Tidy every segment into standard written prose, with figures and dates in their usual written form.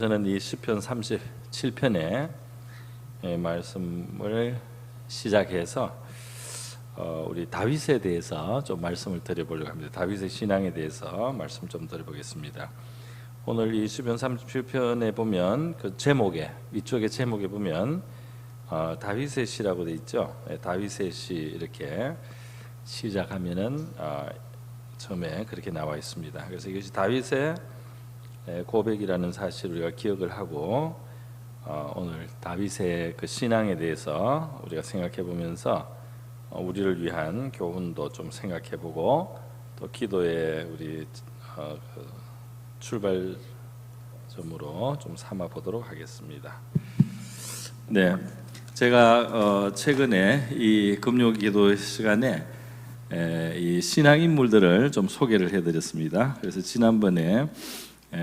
저는 이 시편 37편의 말씀을 시작해서 우리 다윗에 대해서 좀 말씀을 드려보려고 합니다. 다윗의 신앙에 대해서 말씀 좀 드려보겠습니다. 오늘 이 시편 37편에 보면 그 제목에 위쪽에 제목에 보면 다윗의 시라고 돼 있죠. 다윗의 시 이렇게 시작하면은 처음에 그렇게 나와 있습니다. 그래서 이것이 다윗의 고백이라는 사실을 우리가 기억을 하고 오늘 다윗의 그 신앙에 대해서 우리가 생각해 보면서 우리를 위한 교훈도 좀 생각해 보고 또 기도의 우리 그 출발점으로 좀 삼아 보도록 하겠습니다. 네, 제가 최근에 이 금요 기도 시간에 이 신앙 인물들을 좀 소개를 해드렸습니다. 그래서 지난번에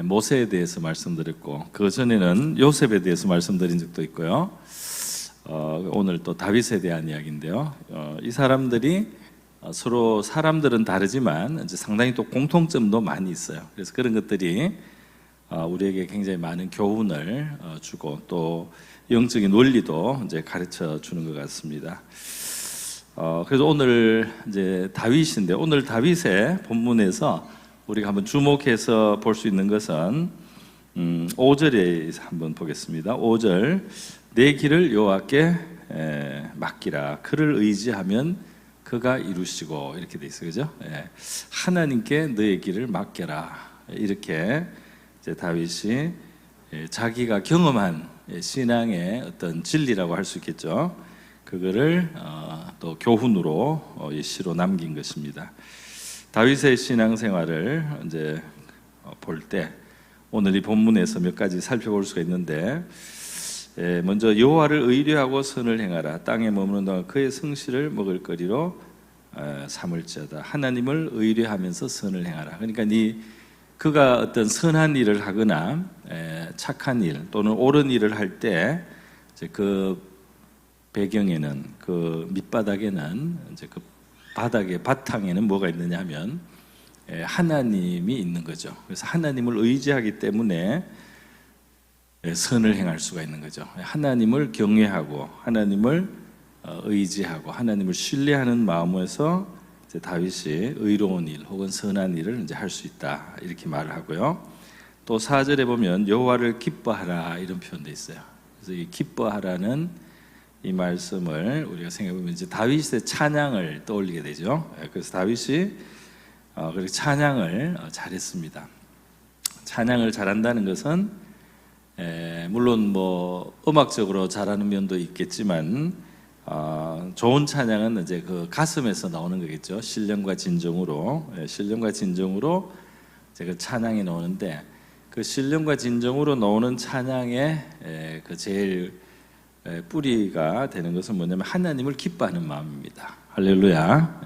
모세에 대해서 말씀드렸고 그 전에는 요셉에 대해서 말씀드린 적도 있고요. 오늘 또 다윗에 대한 이야기인데요. 이 사람들이 서로 사람들은 다르지만 이제 상당히 또 공통점도 많이 있어요. 그래서 그런 것들이 우리에게 굉장히 많은 교훈을 주고 또 영적인 원리도 이제 가르쳐 주는 것 같습니다. 그래서 오늘 이제 다윗인데 오늘 다윗의 본문에서 우리가 한번 주목해서 볼 수 있는 것은 5절에 한번 보겠습니다. 5절 내 길을 여호와께 맡기라 그를 의지하면 그가 이루시고 이렇게 돼 있어요. 그죠? 하나님께 너의 길을 맡겨라 이렇게 이제 다윗이 자기가 경험한 신앙의 어떤 진리라고 할 수 있겠죠. 그거를 또 교훈으로 이 시로 남긴 것입니다. 다윗의 신앙생활을 이제 볼 때 오늘 이 본문에서 몇 가지 살펴볼 수가 있는데 먼저 여호와를 의뢰하고 선을 행하라 땅에 머무는 동안 그의 성실을 먹을거리로 삼을지어다 하나님을 의뢰하면서 선을 행하라. 그러니까 그가 어떤 선한 일을 하거나 착한 일 또는 옳은 일을 할 때 그 배경에는 그 밑바닥에는 이제 그 바닥에 바탕에는 뭐가 있느냐 하면 하나님이 있는 거죠. 그래서 하나님을 의지하기 때문에 선을 행할 수가 있는 거죠. 하나님을 경외하고 하나님을 의지하고 하나님을 신뢰하는 마음에서 이제 다윗이 의로운 일 혹은 선한 일을 이제 할 수 있다 이렇게 말을 하고요. 또 4절에 보면 여호와를 기뻐하라 이런 표현도 있어요. 그래서 이 기뻐하라는 이 말씀을 우리가 생각해보면 이제 다윗의 찬양을 떠올리게 되죠. 그래서 다윗이 그렇게 찬양을 잘했습니다. 찬양을 잘한다는 것은 물론 뭐 음악적으로 잘하는 면도 있겠지만 좋은 찬양은 이제 그 가슴에서 나오는 거겠죠. 신령과 진정으로 이제 그 찬양이 나오는데 그 신령과 진정으로 나오는 찬양의 그 제일 뿌리가 되는 것은 뭐냐면 하나님을 기뻐하는 마음입니다. 할렐루야.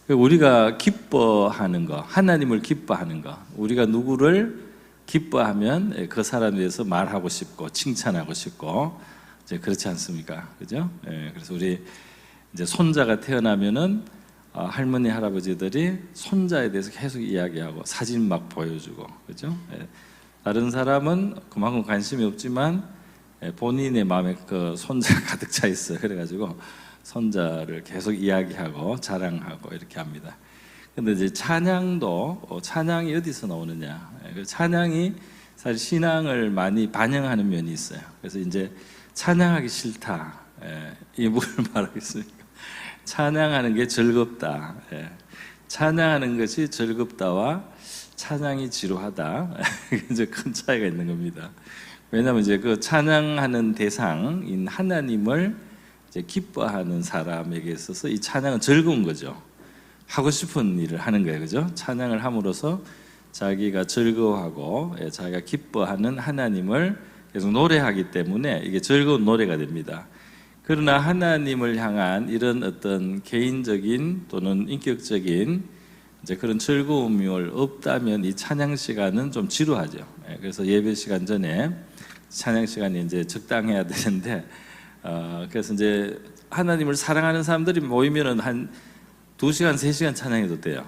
우리가 기뻐하는 거, 하나님을 기뻐하는 거, 우리가 누구를 기뻐하면 그 사람에 대해서 말하고 싶고 칭찬하고 싶고 이제 그렇지 않습니까? 그죠? 그래서 우리 이제 손자가 태어나면은 할머니 할아버지들이 손자에 대해서 계속 이야기하고 사진 막 보여주고 그죠? 다른 사람은 그만큼 관심이 없지만 본인의 마음에 그 손자가 가득 차 있어요. 그래가지고 손자를 계속 이야기하고 자랑하고 이렇게 합니다. 근데 이제 찬양이 어디서 나오느냐? 찬양이 사실 신앙을 많이 반영하는 면이 있어요. 그래서 이제 찬양하기 싫다. 이 뭘 말하겠습니까? 찬양하는 게 즐겁다. 찬양하는 것이 즐겁다와 찬양이 지루하다. 이제 큰 차이가 있는 겁니다. 왜냐하면 이제 그 찬양하는 대상인 하나님을 이제 기뻐하는 사람에게 있어서 이 찬양은 즐거운 거죠. 하고 싶은 일을 하는 거예요, 그죠? 찬양을 함으로써 자기가 즐거워하고 자기가 기뻐하는 하나님을 계속 노래하기 때문에 이게 즐거운 노래가 됩니다. 그러나 하나님을 향한 이런 어떤 개인적인 또는 인격적인 이제 그런 즐거움이 없다면 이 찬양 시간은 좀 지루하죠. 그래서 예배 시간 전에 찬양 시간이 이제 적당해야 되는데 그래서 이제 하나님을 사랑하는 사람들이 모이면은 한 2시간, 3시간 찬양해도 돼요.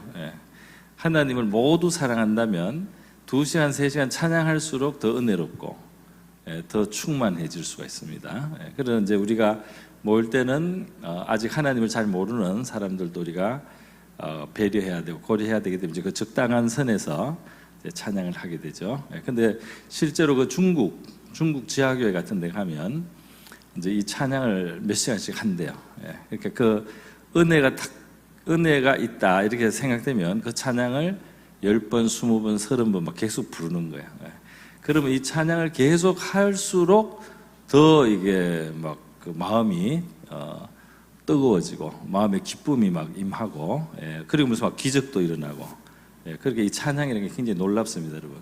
하나님을 모두 사랑한다면 2시간, 3시간 찬양할수록 더 은혜롭고 더 충만해질 수가 있습니다. 그래서 이제 우리가 모일 때는 아직 하나님을 잘 모르는 사람들도 우리가 배려해야 되고 고려해야 되기 때문에 그 적당한 선에서 찬양을 하게 되죠. 근데 실제로 그 중국 지하교회 같은 데 가면 이제 이 찬양을 몇 시간씩 한대요. 그러니까 그 은혜가 있다 이렇게 생각되면 그 찬양을 10번, 20번, 30번 막 계속 부르는 거예요. 그러면 이 찬양을 계속 할수록 더 이게 막 그 마음이 뜨거워지고 마음의 기쁨이 막 임하고, 그리고 무슨 막 기적도 일어나고, 그렇게 이 찬양이라는 게 굉장히 놀랍습니다, 여러분.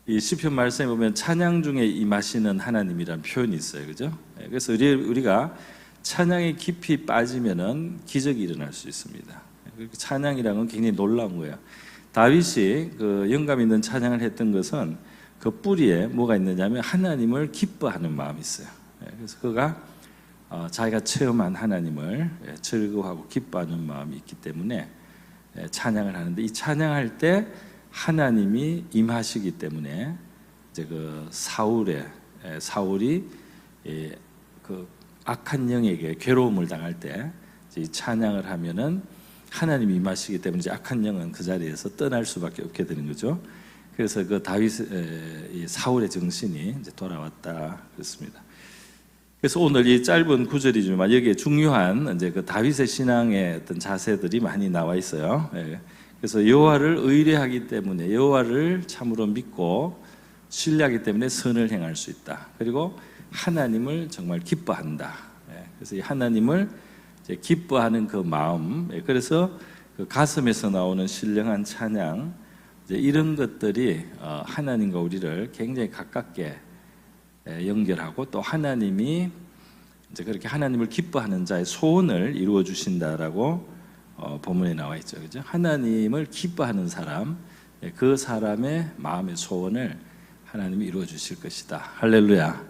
이 시편 말씀에 보면 찬양 중에 임하시는 하나님이라는 표현이 있어요, 그죠? 그래서 우리가 찬양에 깊이 빠지면은 기적이 일어날 수 있습니다. 찬양이라는 건 굉장히 놀라운 거예요. 다윗이 그 영감 있는 찬양을 했던 것은 그 뿌리에 뭐가 있느냐면 하나님을 기뻐하는 마음이 있어요. 그래서 그가 자기가 체험한 하나님을 즐거워하고 기뻐하는 마음이 있기 때문에 찬양을 하는데, 이 찬양할 때 하나님이 임하시기 때문에 이제 그 사울이 그 악한 영에게 괴로움을 당할 때 이 찬양을 하면은 하나님이 임하시기 때문에 이제 악한 영은 그 자리에서 떠날 수밖에 없게 되는 거죠. 그래서 그 이 사울의 정신이 이제 돌아왔다 그렇습니다. 그래서 오늘 이 짧은 구절이지만 여기에 중요한 이제 그 다윗의 신앙의 어떤 자세들이 많이 나와 있어요. 그래서 여호와를 의뢰하기 때문에, 여호와를 참으로 믿고 신뢰하기 때문에 선을 행할 수 있다. 그리고 하나님을 정말 기뻐한다. 그래서 이 하나님을 이제 기뻐하는 그 마음, 그래서 그 가슴에서 나오는 신령한 찬양, 이제 이런 것들이 하나님과 우리를 굉장히 가깝게 연결하고, 또 하나님이 이제 그렇게 하나님을 기뻐하는 자의 소원을 이루어 주신다라고 본문에 나와 있죠, 그죠? 하나님을 기뻐하는 사람, 그 사람의 마음의 소원을 하나님이 이루어 주실 것이다. 할렐루야.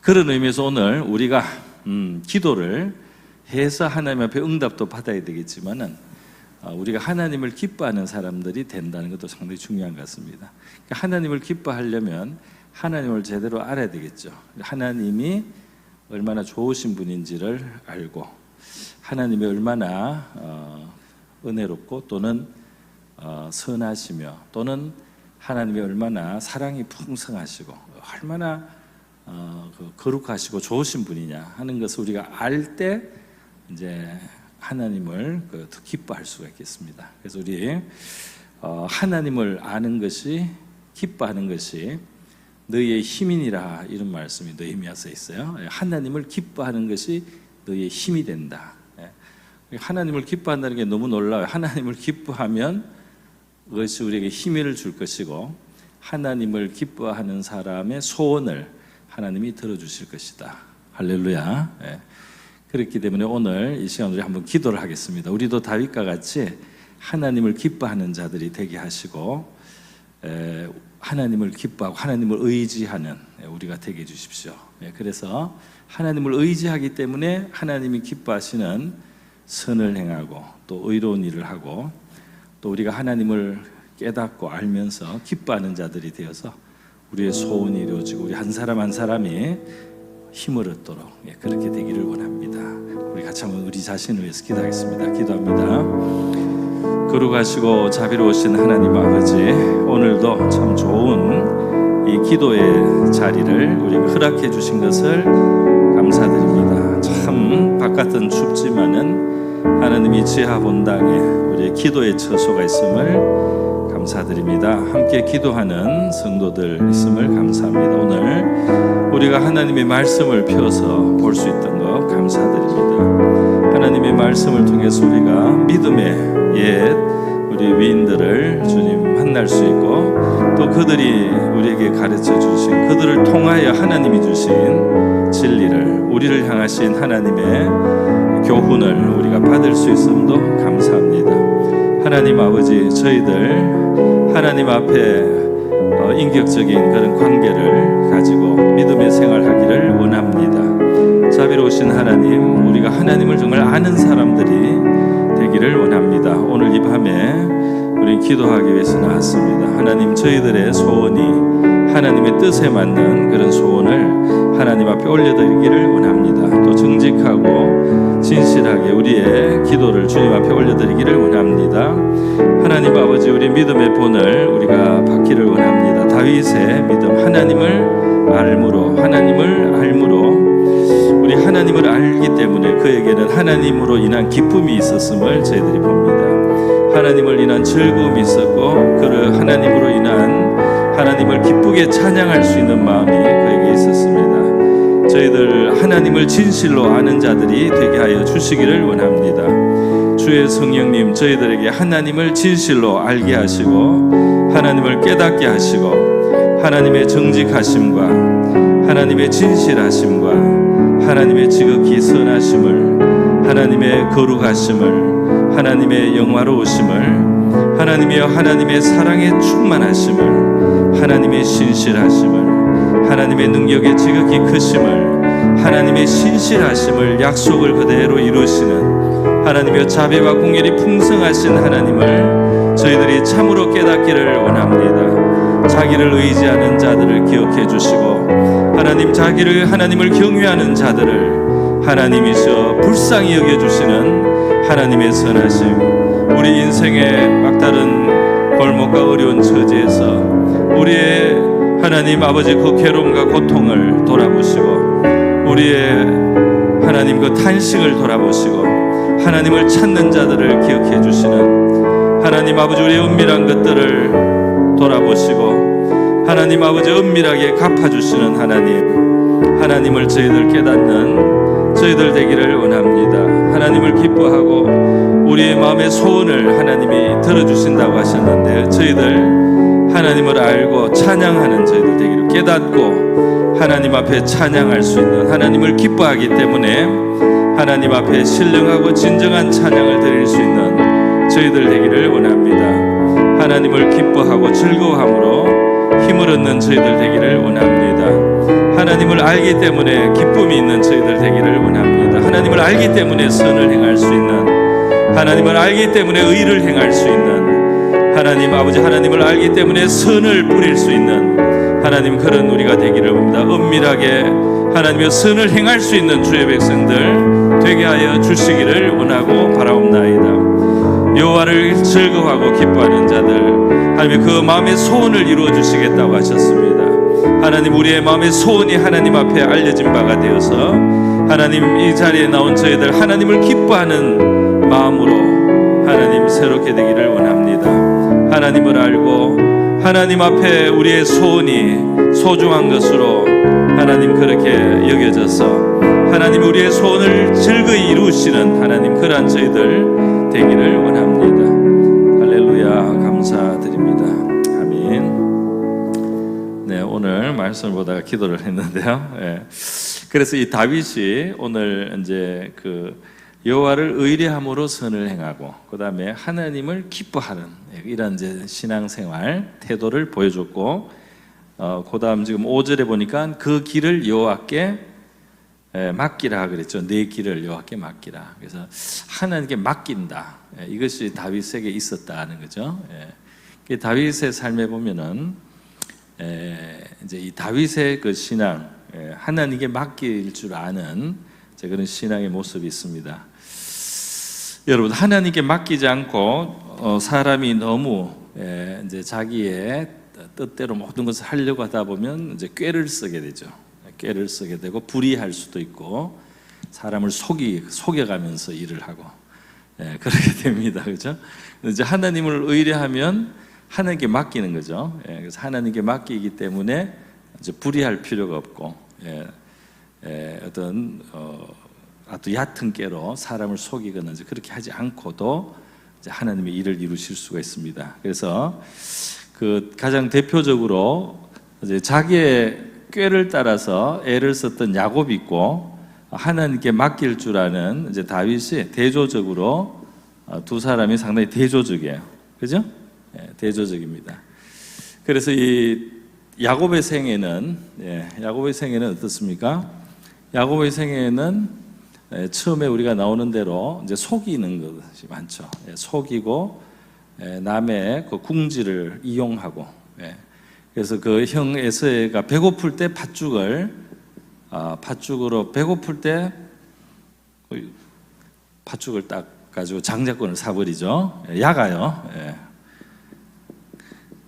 그런 의미에서 오늘 우리가 기도를 해서 하나님 앞에 응답도 받아야 되겠지만은 우리가 하나님을 기뻐하는 사람들이 된다는 것도 상당히 중요한 것 같습니다. 하나님을 기뻐하려면 하나님을 제대로 알아야 되겠죠. 하나님이 얼마나 좋으신 분인지를 알고, 하나님이 얼마나 은혜롭고 또는 선하시며, 또는 하나님이 얼마나 사랑이 풍성하시고 얼마나 거룩하시고 좋으신 분이냐 하는 것을 우리가 알 때 이제 하나님을 더 기뻐할 수가 있겠습니다. 그래서 우리 하나님을 아는 것이, 기뻐하는 것이 너희의 힘이니라, 이런 말씀이 느헤미야서에 있어요. 하나님을 기뻐하는 것이 너희의 힘이 된다. 하나님을 기뻐한다는 게 너무 놀라워요. 하나님을 기뻐하면 그것이 우리에게 힘을 줄 것이고, 하나님을 기뻐하는 사람의 소원을 하나님이 들어주실 것이다. 할렐루야. 그렇기 때문에 오늘 이 시간 우리 한번 기도를 하겠습니다. 우리도 다윗과 같이 하나님을 기뻐하는 자들이 되게 하시고, 하나님을 기뻐하고 하나님을 의지하는 우리가 되게 해주십시오. 그래서 하나님을 의지하기 때문에 하나님이 기뻐하시는 선을 행하고 또 의로운 일을 하고, 또 우리가 하나님을 깨닫고 알면서 기뻐하는 자들이 되어서 우리의 소원이 이루어지고 우리 한 사람 한 사람이 힘을 얻도록 그렇게 되기를 원합니다. 우리 같이 한번 우리 자신을 위해서 기도하겠습니다. 기도합니다. 거룩하시고 자비로우신 하나님 아버지, 오늘도 참 좋은 이 기도의 자리를 우리가 허락해 주신 것을 감사드립니다. 참 바깥은 춥지만은 하나님이 지하 본당에 우리의 기도의 처소가 있음을 감사드립니다. 함께 기도하는 성도들 있음을 감사합니다. 오늘 우리가 하나님의 말씀을 펴서 볼 수 있던 것 감사드립니다. 하나님의 말씀을 통해서 우리가 믿음의 옛 우리 위인들을 주님 만날 수 있고, 또 그들이 우리에게 가르쳐 주신, 그들을 통하여 하나님이 주신 진리를, 우리를 향하신 하나님의 교훈을 우리가 받을 수 있음도 감사합니다. 하나님 아버지, 저희들 하나님 앞에 인격적인 그런 관계를 가지고 믿음의 생활하기를 원합니다. 자비로우신 하나님, 우리가 하나님을 정말 아는 사람들이 되기를 원합니다. 오늘 이 밤에 우리 기도하기 위해서 나왔습니다. 하나님, 저희들의 소원이 하나님의 뜻에 맞는 그런 소원을 하나님 앞에 올려드리기를 원합니다. 또 정직하고 진실하게 우리의 기도를 주님 앞에 올려드리기를 원합니다. 하나님 아버지, 우리 믿음의 본을 우리가 받기를 원합니다. 다윗의 믿음, 하나님을 알므로 우리 하나님을 알기 때문에 그에게는 하나님으로 인한 기쁨이 있었음을 저희들이 봅니다. 하나님을 인한 즐거움이 있었고, 그를 하나님으로 인한 하나님을 기쁘게 찬양할 수 있는 마음이 그에게 있었습니다. 저희들 하나님을 진실로 아는 자들이 되게 하여 주시기를 원합니다. 주의 성령님, 저희들에게 하나님을 진실로 알게 하시고 하나님을 깨닫게 하시고 하나님의 정직하심과 하나님의 진실하심과 하나님의 지극히 선하심을, 하나님의 거룩하심을, 하나님의 영화로우심을, 하나님이여 하나님의 사랑의 충만하심을, 하나님의 신실하심을, 하나님의 능력의 지극히 크심을, 하나님의 신실하심을, 약속을 그대로 이루시는 하나님의 자비와 공율이 풍성하신 하나님을 저희들이 참으로 깨닫기를 원합니다. 자기를 의지하는 자들을 기억해 주시고, 하나님, 하나님을 경외하는 자들을 하나님이셔 불쌍히 여겨주시는 하나님의 선하심, 우리 인생의 막다른 골목과 어려운 처지에서 우리의 하나님 아버지 그 괴로움과 고통을 돌아보시고, 우리의 하나님 그 탄식을 돌아보시고 하나님을 찾는 자들을 기억해 주시는 하나님 아버지, 우리의 은밀한 것들을 돌아보시고 하나님 아버지 은밀하게 갚아주시는 하나님을 저희들 깨닫는 저희들 되기를 원합니다. 하나님을 기뻐하고 우리의 마음의 소원을 하나님이 들어주신다고 하셨는데, 저희들 하나님을 알고 찬양하는 저희들 되기를, 깨닫고 하나님 앞에 찬양할 수 있는, 하나님을 기뻐하기 때문에 하나님 앞에 신령하고 진정한 찬양을 드릴 수 있는 저희들 되기를 원합니다. 하나님을 기뻐하고 즐거워함으로 힘을 얻는 저희들 되기를 원합니다. 하나님을 알기 때문에 기쁨이 있는 저희들 되기를 원합니다. 하나님을 알기 때문에 선을 행할 수 있는, 하나님을 알기 때문에 의를 행할 수 있는, 하나님 아버지, 하나님을 알기 때문에 선을 뿌릴 수 있는 하나님, 그런 우리가 되기를 원합니다. 은밀하게 하나님의 선을 행할 수 있는 주의 백성들 되게 하여 주시기를 원하고 바라옵나이다. 여호와를 즐거워하고 기뻐하는 자들, 하나님 그 마음의 소원을 이루어 주시겠다고 하셨습니다. 하나님, 우리의 마음의 소원이 하나님 앞에 알려진 바가 되어서 하나님, 이 자리에 나온 저희들 하나님을 기뻐하는 마음으로 하나님 새롭게 되기를 원합니다. 하나님을 알고 하나님 앞에 우리의 소원이 소중한 것으로 하나님 그렇게 여겨져서 하나님 우리의 소원을 즐거이 이루시는 하나님, 그러한 저희들 되기를 원합니다. 할렐루야, 감사드립니다. 아멘. 네, 오늘 말씀을 보다가 기도를 했는데요. 네. 그래서 이 다윗이 오늘 이제 그 여호와를 의뢰함으로 선을 행하고, 그 다음에 하나님을 기뻐하는 이런 이제 신앙생활 태도를 보여줬고, 그 다음 지금 5절에 보니까 그 길을 여호와께 맡기라 그랬죠. 내 길을 여호와께 맡기라. 그래서 하나님께 맡긴다. 이것이 다윗에게 있었다는 거죠. 다윗의 삶에 보면은 이제 이 다윗의 그 신앙, 하나님께 맡길 줄 아는 그런 신앙의 모습이 있습니다. 여러분, 하나님께 맡기지 않고 사람이 너무 이제 자기의 뜻대로 모든 것을 하려고 하다 보면 이제 꾀를 쓰게 되죠. 꾀를 쓰게 되고 불의할 수도 있고 사람을 속여가면서 일을 하고 그렇게 됩니다. 그렇죠? 이제 하나님을 의뢰하면 하나님께 맡기는 거죠. 그래서 하나님께 맡기기 때문에 이제 불의할 필요가 없고 어떤 아주 얕은 꾀로 사람을 속이거나 이제 그렇게 하지 않고도 이제 하나님의 일을 이루실 수가 있습니다. 그래서 그 가장 대표적으로 이제 자기의 꾀를 따라서 애를 썼던 야곱이 있고, 하나님께 맡길 줄 아는 이제 다윗이 대조적으로 두 사람이 상당히 대조적이에요. 그죠? 대조적입니다. 그래서 이 야곱의 생애는 어떻습니까? 야곱의 생애는 처음에 우리가 나오는 대로 이제 속이는 것이 많죠. 속이고 남의 그 궁지를 이용하고, 그래서 그 형 에서가 배고플 때 팥죽으로 배고플 때 팥죽을 딱 가지고 장자권을 사버리죠. 야가요.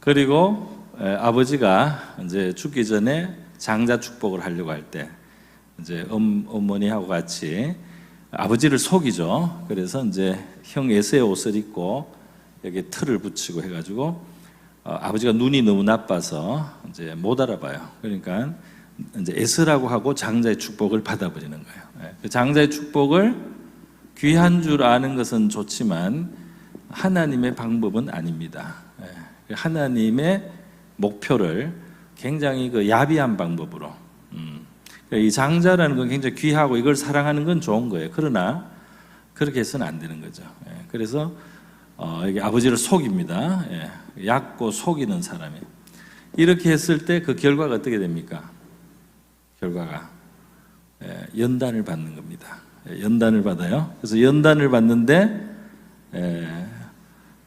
그리고 아버지가 이제 죽기 전에 장자 축복을 하려고 할 때 이제 어머니하고 같이 아버지를 속이죠. 그래서 이제 형 에서의 옷을 입고 여기 틀을 붙이고 해가지고 아버지가 눈이 너무 나빠서 이제 못 알아봐요. 그러니까 이제 에서라고 하고 장자의 축복을 받아버리는 거예요. 그 장자의 축복을 귀한 줄 아는 것은 좋지만 하나님의 방법은 아닙니다. 하나님의 목표를 굉장히 그 야비한 방법으로, 이 장자라는 건 굉장히 귀하고 이걸 사랑하는 건 좋은 거예요. 그러나 그렇게 해서는 안 되는 거죠. 그래서 여기 아버지를 속입니다. 얕고 속이는 사람이 이렇게 했을 때 그 결과가 어떻게 됩니까? 결과가 연단을 받는 겁니다. 연단을 받아요. 그래서 연단을 받는데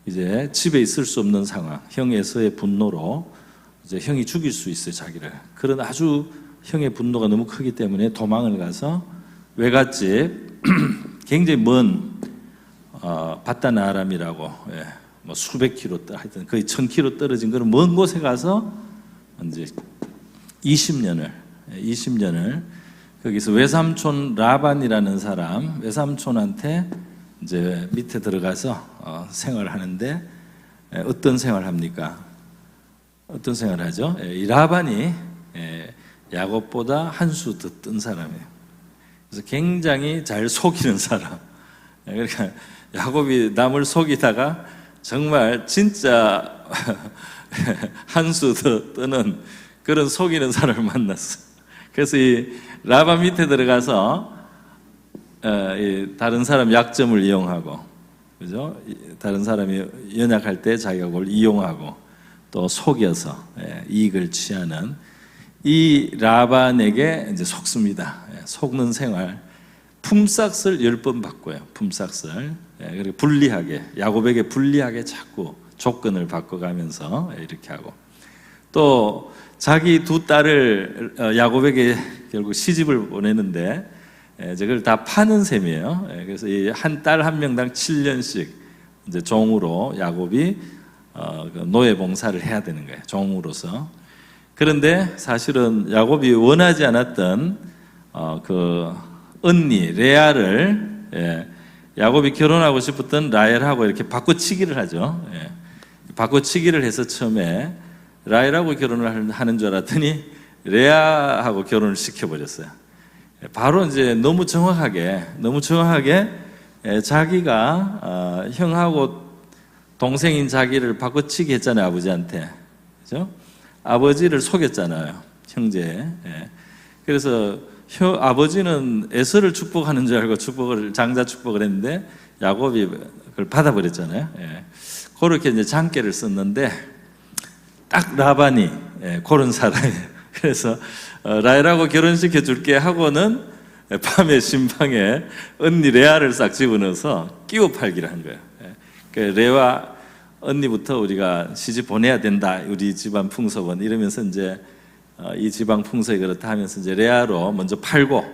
이제 집에 있을 수 없는 상황, 형에서의 분노로 이제 형이 죽일 수 있어요, 자기를. 그런 아주 형의 분노가 너무 크기 때문에 도망을 가서 외갓집 굉장히 먼 바다나람이라고, 뭐 수백 킬로, 하여튼 거의 1000킬로 떨어진 그런 먼 곳에 가서 이제 20년을 거기서 외삼촌 라반이라는 사람, 외삼촌한테 이제 밑에 들어가서 생활하는데 어떤 생활합니까? 어떤 생활하죠? 이 라반이 야곱보다 한 수 더 뜬 사람이에요. 그래서 굉장히 잘 속이는 사람. 그러니까 야곱이 남을 속이다가 정말 진짜 한 수 더 뜨는 그런 속이는 사람을 만났어. 그래서 이 라반 밑에 들어가서 다른 사람 약점을 이용하고, 그죠? 다른 사람이 연약할 때 자기가 그걸 이용하고 또 속여서 이익을 취하는 이 라반에게 이제 속습니다. 속는 생활. 품삯을 10번 바꿔요. 품삯을. 그리고 불리하게, 야곱에게 불리하게 자꾸 조건을 바꿔가면서 이렇게 하고, 또 자기 두 딸을 야곱에게 결국 시집을 보내는데 그걸 다 파는 셈이에요. 그래서 이 한 딸 한 명당 7년씩 이제 종으로 야곱이 노예 봉사를 해야 되는 거예요. 종으로서. 그런데 사실은 야곱이 원하지 않았던 그 언니 레아를 야곱이 결혼하고 싶었던 라헬하고 이렇게 바꿔치기를 하죠. 바꿔치기를 해서 처음에 라헬하고 결혼을 하는 줄 알았더니 레아하고 결혼을 시켜버렸어요. 바로 이제 너무 정확하게 자기가 형하고 동생인 자기를 바꿔치기 했잖아요. 아버지한테. 그죠? 아버지를 속였잖아요. 형제. 그래서 아버지는 에서를 축복하는 줄 알고 장자 축복을 했는데 야곱이 그걸 받아버렸잖아요. 그렇게 이제 장계를 썼는데 딱 라반이 그런 사람이에요. 그래서 라헬하고 결혼시켜 줄게 하고는 밤에 신방에 언니 레아를 싹 집어넣어서 끼워 팔기를 한 거예요. 레아 언니부터 우리가 시집 보내야 된다. 우리 집안 풍속은 이러면서 이제 이 지방 풍속이 그렇다 하면서 이제 레아로 먼저 팔고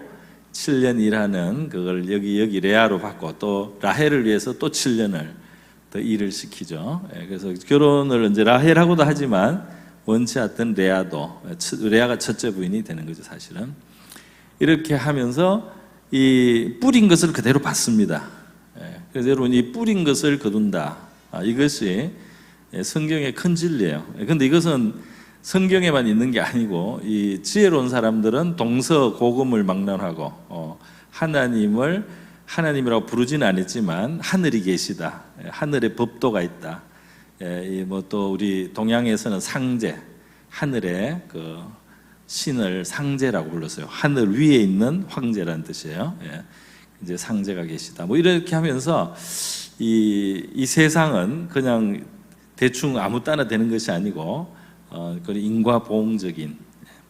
7년 일하는 그걸 여기 레아로 받고 또 라헬을 위해서 또 7년을 더 일을 시키죠. 그래서 결혼을 이제 라헬하고도 하지만 원치 않던 레아가 첫째 부인이 되는 거죠, 사실은. 이렇게 하면서 이 뿌린 것을 그대로 받습니다. 그래서 여러분, 이 뿌린 것을 거둔다. 이것이 성경의 큰 진리예요. 그런데 이것은 성경에만 있는 게 아니고 이 지혜로운 사람들은 동서고금을 막론하고 하나님이라고 부르지는 않았지만 하늘이 계시다. 하늘에 법도가 있다. 뭐 또 우리 동양에서는 상제, 하늘의 그 신을 상제라고 불렀어요. 하늘 위에 있는 황제라는 뜻이에요. 이제 상제가 계시다. 뭐 이렇게 하면서 이 세상은 그냥 대충 아무 따나 되는 것이 아니고 그 인과보응적인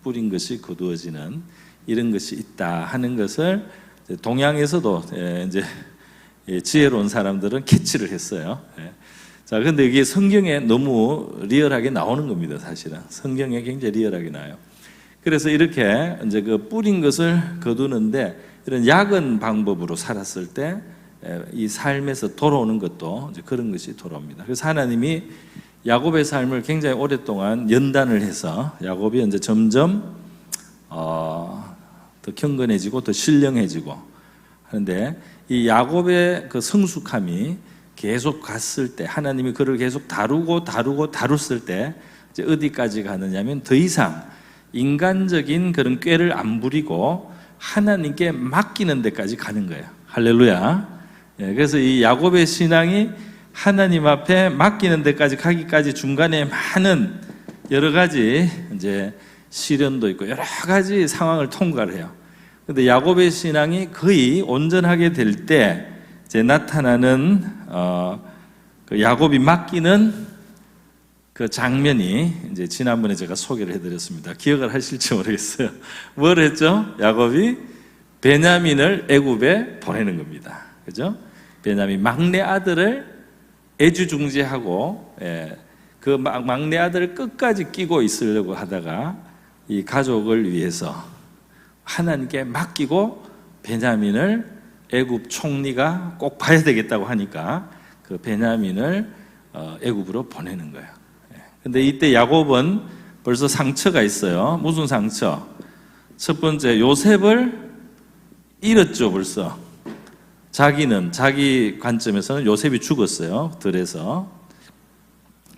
뿌린 것이 거두어지는 이런 것이 있다 하는 것을 동양에서도 이제 지혜로운 사람들은 캐치를 했어요. 자, 근데 이게 성경에 너무 리얼하게 나오는 겁니다. 사실은 성경에 굉장히 리얼하게 나와요. 그래서 이렇게 이제 그 뿌린 것을 거두는데 이런 약은 방법으로 살았을 때 이 삶에서 돌아오는 것도 이제 그런 것이 돌아옵니다. 그래서 하나님이 야곱의 삶을 굉장히 오랫동안 연단을 해서 야곱이 이제 점점 더 경건해지고 더 신령해지고 하는데 이 야곱의 그 성숙함이 계속 갔을 때 하나님이 그를 계속 다뤘을 때 이제 어디까지 가느냐면 더 이상 인간적인 그런 꾀를 안 부리고 하나님께 맡기는 데까지 가는 거예요. 할렐루야. 그래서 이 야곱의 신앙이 하나님 앞에 맡기는 데까지 가기까지 중간에 많은 여러 가지 이제 시련도 있고 여러 가지 상황을 통과를 해요. 근데 야곱의 신앙이 거의 온전하게 될 때 이제 나타나는 그 야곱이 맡기는 그 장면이 이제 지난번에 제가 소개를 해드렸습니다. 기억을 하실지 모르겠어요. 뭘 했죠? 야곱이 베냐민을 애굽에 보내는 겁니다. 그죠? 베냐민 막내 아들을 애주중지하고 그 막내 아들을 끝까지 끼고 있으려고 하다가 이 가족을 위해서 하나님께 맡기고 베냐민을 애굽 총리가 꼭 봐야 되겠다고 하니까 그 베냐민을 애굽으로 보내는 거예요. 근데 이때 야곱은 벌써 상처가 있어요. 무슨 상처? 첫 번째, 요셉을 잃었죠, 벌써. 자기 관점에서는 요셉이 죽었어요, 들에서.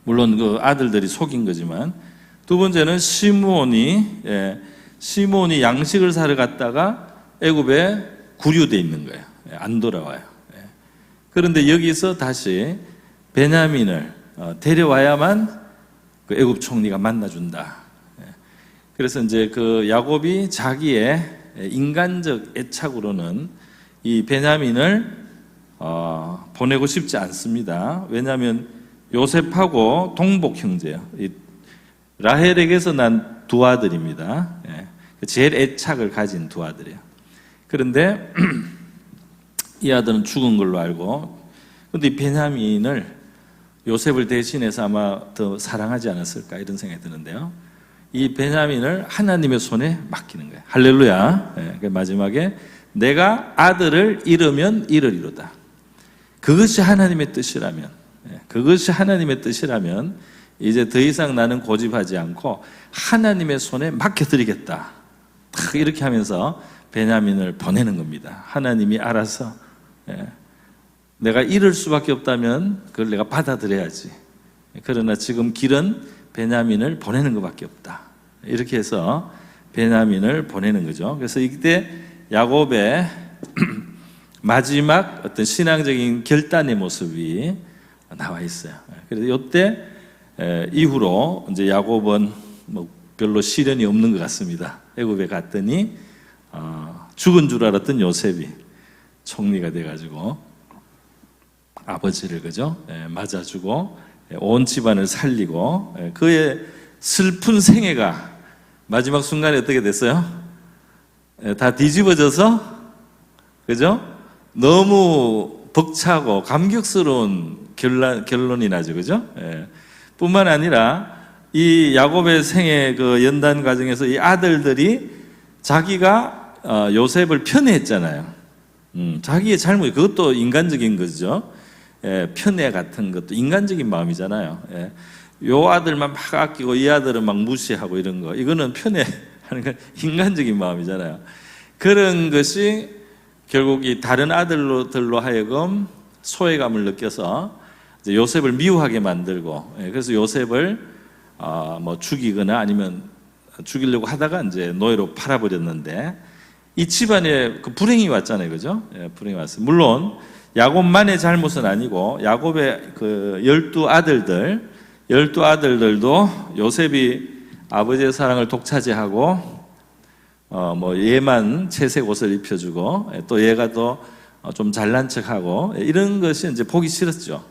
물론 그 아들들이 속인 거지만. 두 번째는 시므온이 양식을 사러 갔다가 애굽에 구류돼 있는 거예요. 안 돌아와요. 그런데 여기서 다시 베냐민을 데려와야만 그 애굽 총리가 만나준다. 그래서 이제 그 야곱이 자기의 인간적 애착으로는 이 베냐민을 보내고 싶지 않습니다. 왜냐하면 요셉하고 동복 형제예요. 라헬에게서 난 두 아들입니다. 제일 애착을 가진 두 아들이에요. 그런데 이 아들은 죽은 걸로 알고, 근데 이 베냐민을 요셉을 대신해서 아마 더 사랑하지 않았을까 이런 생각이 드는데요. 이 베냐민을 하나님의 손에 맡기는 거예요. 할렐루야. 마지막에 내가 아들을 잃으면 이르리로다. 그것이 하나님의 뜻이라면, 이제 더 이상 나는 고집하지 않고 하나님의 손에 맡겨드리겠다. 이렇게 하면서 베냐민을 보내는 겁니다. 하나님이 알아서 내가 잃을 수밖에 없다면 그걸 내가 받아들여야지. 그러나 지금 길은 베냐민을 보내는 것밖에 없다. 이렇게 해서 베냐민을 보내는 거죠. 그래서 이때 야곱의 마지막 어떤 신앙적인 결단의 모습이 나와 있어요. 그래서 이때 이후로 이제 야곱은 뭐 별로 시련이 없는 것 같습니다. 애굽에 갔더니 죽은 줄 알았던 요셉이 총리가 돼가지고 아버지를 그죠? 맞아주고 온 집안을 살리고 그의 슬픈 생애가 마지막 순간에 어떻게 됐어요? 다 뒤집어져서 그죠? 너무 벅차고 감격스러운 결론이 나죠, 그죠? 뿐만 아니라 이 야곱의 생애 그 연단 과정에서 이 아들들이 자기가 요셉을 편애했잖아요. 자기의 잘못이 그것도 인간적인 거죠. 편애 같은 것도 인간적인 마음이잖아요. 요 아들만 막 아끼고 이 아들은 막 무시하고 이런 거, 이거는 편애하는 건 인간적인 마음이잖아요. 그런 것이 결국 이 다른 아들들로 하여금 소외감을 느껴서 이제 요셉을 미워하게 만들고, 그래서 요셉을 뭐 죽이거나 아니면 죽이려고 하다가 이제 노예로 팔아버렸는데, 이 집안에 그 불행이 왔잖아요, 그죠? 불행이 왔어요. 물론 야곱만의 잘못은 아니고 야곱의 그 12아들들도 요셉이 아버지의 사랑을 독차지하고 뭐 얘만 채색 옷을 입혀주고 또 얘가 더 좀 잘난 척하고 이런 것이 이제 보기 싫었죠.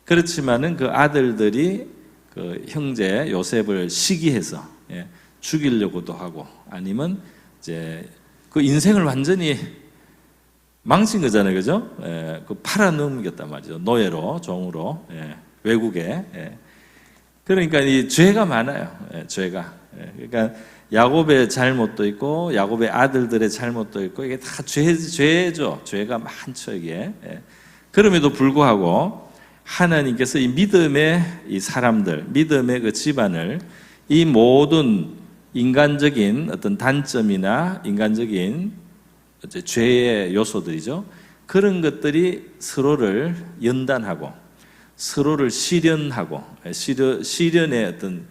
그렇지만은 그 아들들이 그 형제 요셉을 시기해서 죽이려고도 하고, 아니면 이제 그 인생을 완전히 망친 거잖아요, 그죠? 그 팔아넘겼단 말이죠. 노예로, 종으로, 외국에. 그러니까 이 죄가 많아요. 죄가. 그러니까 야곱의 잘못도 있고 야곱의 아들들의 잘못도 있고 이게 다 죄죠. 죄가 많죠, 이게. 그럼에도 불구하고 하나님께서 이 믿음의 이 사람들, 믿음의 그 집안을 이 모든 인간적인 어떤 단점이나 인간적인 죄의 요소들이죠. 그런 것들이 서로를 연단하고 서로를 시련하고 시련의 어떤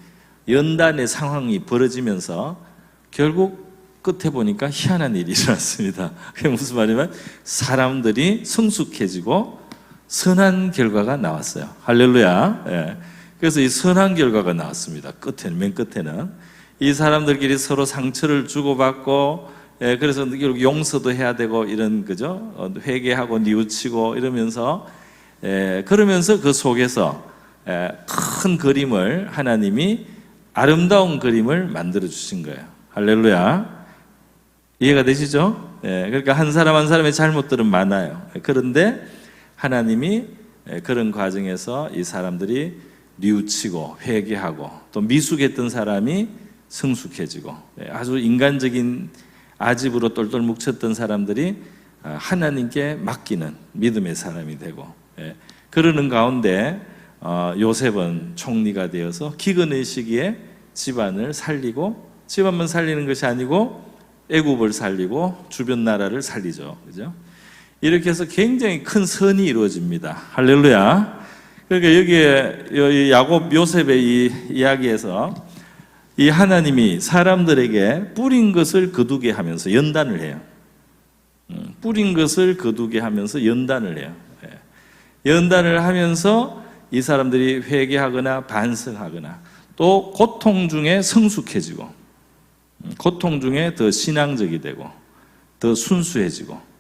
연단의 상황이 벌어지면서 결국 끝에 보니까 희한한 일이 일어났습니다. 그게 무슨 말이냐면 사람들이 성숙해지고 선한 결과가 나왔어요. 할렐루야. 그래서 이 선한 결과가 나왔습니다. 끝에는, 맨 끝에는 이 사람들끼리 서로 상처를 주고받고, 그래서 용서도 해야 되고 이런, 그죠? 회개하고 뉘우치고 이러면서, 그러면서 그 속에서 큰 그림을 하나님이 아름다운 그림을 만들어 주신 거예요. 할렐루야. 이해가 되시죠? 그러니까 한 사람 한 사람의 잘못들은 많아요. 그런데 하나님이 그런 과정에서 이 사람들이 뉘우치고 회개하고 또 미숙했던 사람이 성숙해지고 아주 인간적인 아집으로 똘똘 뭉쳤던 사람들이 하나님께 맡기는 믿음의 사람이 되고, 그러는 가운데 요셉은 총리가 되어서 기근의 시기에 집안을 살리고, 집안만 살리는 것이 아니고 애굽을 살리고 주변 나라를 살리죠. 그죠? 이렇게 해서 굉장히 큰 선이 이루어집니다. 할렐루야. 그러니까 여기에 야곱 요셉의 이 이야기에서 이 하나님이 사람들에게 뿌린 것을 거두게 하면서 연단을 해요. 뿌린 것을 거두게 하면서 연단을 해요. 연단을 하면서 이 사람들이 회개하거나 반성하거나 또 고통 중에 성숙해지고, 고통 중에 더 신앙적이 되고 더 순수해지고,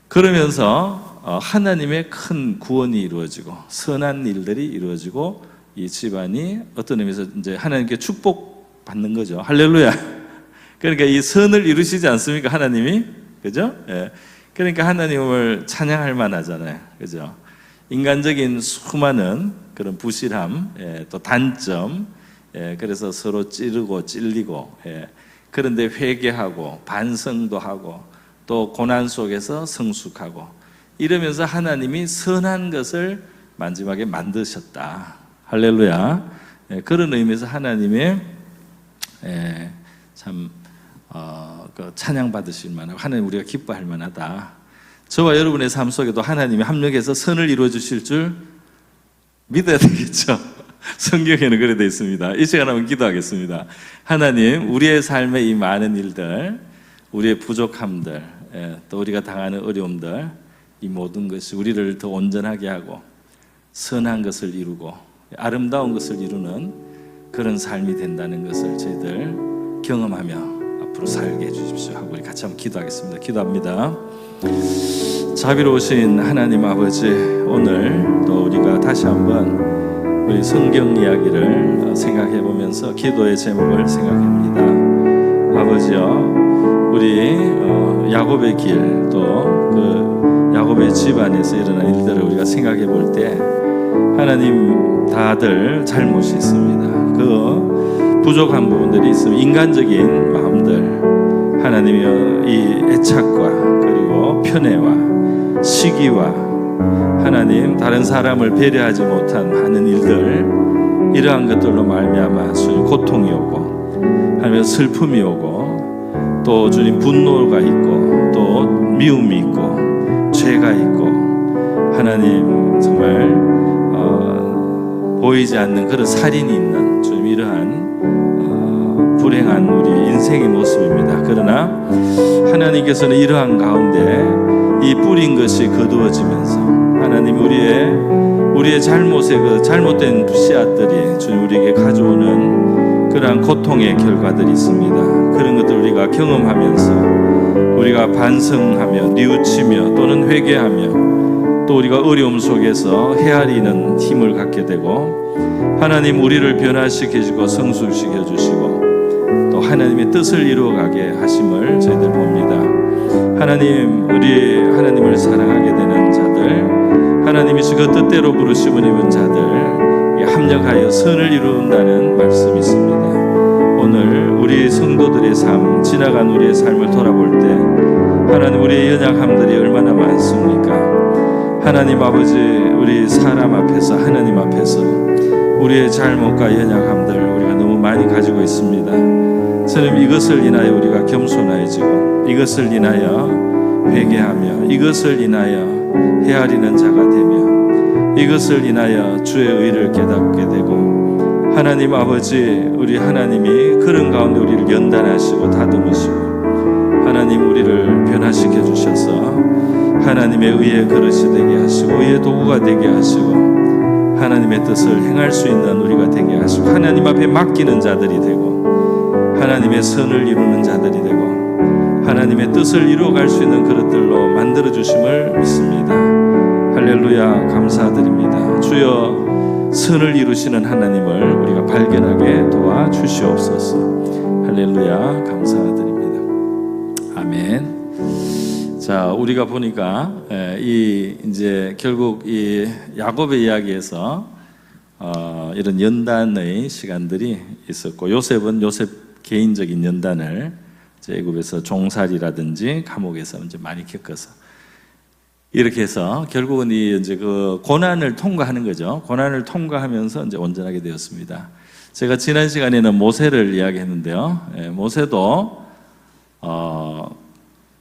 그러면서 하나님의 큰 구원이 이루어지고 선한 일들이 이루어지고 이 집안이 어떤 의미에서 이제 하나님께 축복받는 거죠. 할렐루야. 그러니까 이 선을 이루시지 않습니까, 하나님이? 그죠? 그러니까 하나님을 찬양할 만하잖아요. 그죠? 인간적인 수많은 그런 부실함, 또 단점, 그래서 서로 찌르고 찔리고, 그런데 회개하고 반성도 하고 또 고난 속에서 성숙하고 이러면서 하나님이 선한 것을 마지막에 만드셨다. 할렐루야. 그런 의미에서 하나님의 참 찬양 받으실 만하고 하나님 우리가 기뻐할 만하다. 저와 여러분의 삶 속에도 하나님이 합력해서 선을 이루어 주실 줄 믿어야 되겠죠. 성경에는 그래 되어 있습니다. 이 시간 한번 기도하겠습니다. 하나님, 우리의 삶의 이 많은 일들, 우리의 부족함들, 또 우리가 당하는 어려움들, 이 모든 것이 우리를 더 온전하게 하고 선한 것을 이루고 아름다운 것을 이루는 그런 삶이 된다는 것을 저희들 경험하며 앞으로 살게 해주십시오 하고 우리 같이 한번 기도하겠습니다. 기도합니다. 자비로우신 하나님 아버지, 오늘 또 우리가 다시 한번 우리 성경 이야기를 생각해 보면서 기도의 제목을 생각합니다. 아버지요, 우리 야곱의 길, 또 그 야곱의 집안에서 일어난 일들을 우리가 생각해 볼 때 하나님 다들 잘못이 있습니다. 그 부족한 부분들이 있으면 인간적인 마음들, 하나님이여 이 애착과 그리고 편애와 시기와 하나님 다른 사람을 배려하지 못한 많은 일들, 이러한 것들로 말미암아 주님 고통이 오고 하나님 슬픔이 오고 또 주님 분노가 있고 또 미움이 있고 죄가 있고 하나님 정말 보이지 않는 그런 살인이 있는 주님 이러한 불행한 우리 인생의 모습입니다. 그러나 하나님께서는 이러한 가운데 이 뿌린 것이 거두어지면서 하나님 우리의 잘못의 그 잘못된 씨앗들이 주님 우리에게 가져오는 그러한 고통의 결과들이 있습니다. 그런 것들 우리가 경험하면서 우리가 반성하며 뉘우치며 또는 회개하며 또 우리가 어려움 속에서 헤아리는 힘을 갖게 되고 하나님 우리를 변화시켜주고 성숙시켜 주시고 또 하나님의 뜻을 이루어가게 하심을 저희들 봅니다. 하나님, 우리 하나님을 사랑하게 되는 자들, 하나님이 그 뜻대로 부르심을 입은 자들 합력하여 선을 이룬다는 말씀이 있습니다. 오늘 우리 성도들의 삶, 지나간 우리의 삶을 돌아볼 때 하나님, 우리의 연약함들이 얼마나 많습니까? 하나님 아버지, 우리 사람 앞에서, 하나님 앞에서 우리의 잘못과 연약함들 우리가 너무 많이 가지고 있습니다. 저는 이것을 인하여 우리가 겸손해지고, 이것을 인하여 회개하며, 이것을 인하여 헤아리는 자가 되며, 이것을 인하여 주의 의를 깨닫게 되고, 하나님 아버지, 우리 하나님이 그런 가운데 우리를 연단하시고 다듬으시고, 하나님 우리를 변화시켜 주셔서 하나님의 의의 그릇이 되게 하시고, 의의 도구가 되게 하시고, 하나님의 뜻을 행할 수 있는 우리가 되게 하시고, 하나님 앞에 맡기는 자들이 되고, 하나님의 선을 이루는 자들이 되고, 하나님의 뜻을 이루어갈 수 있는 그릇들로 만들어 주심을 믿습니다. 할렐루야, 감사드립니다. 주여, 선을 이루시는 하나님을 우리가 발견하게 도와주시옵소서. 할렐루야, 감사드립니다. 아멘. 자, 우리가 보니까 이제 결국 이 야곱의 이야기에서 이런 연단의 시간들이 있었고, 요셉은 요셉 개인적인 연단을 애굽에서 종살이라든지 감옥에서 이제 많이 겪어서 이렇게 해서 결국은 이제 그 고난을 통과하는 거죠. 고난을 통과하면서 이제 온전하게 되었습니다. 제가 지난 시간에는 모세를 이야기했는데요. 모세도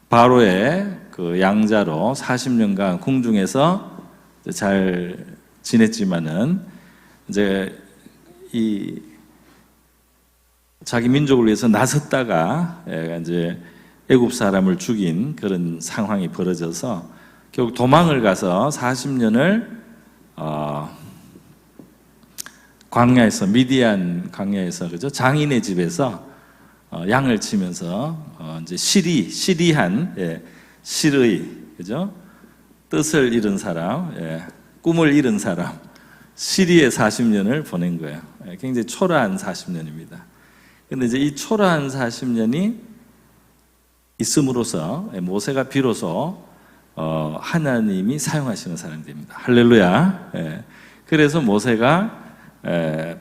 바로의 그 양자로 40년간 궁중에서 잘 지냈지만은 이제 이 자기 민족을 위해서 나섰다가 이제 애굽 사람을 죽인 그런 상황이 벌어져서 결국 도망을 가서 40년을 광야에서, 미디안 광야에서, 그죠? 장인의 집에서 양을 치면서 이제 시리한 실의, 그죠? 뜻을 잃은 사람, 꿈을 잃은 사람, 시리의 40년을 보낸 거예요. 굉장히 초라한 40년입니다. 근데 이제 이 초라한 40년이 있음으로써 모세가 비로소 하나님이 사용하시는 사람이 됩니다. 할렐루야. 그래서 모세가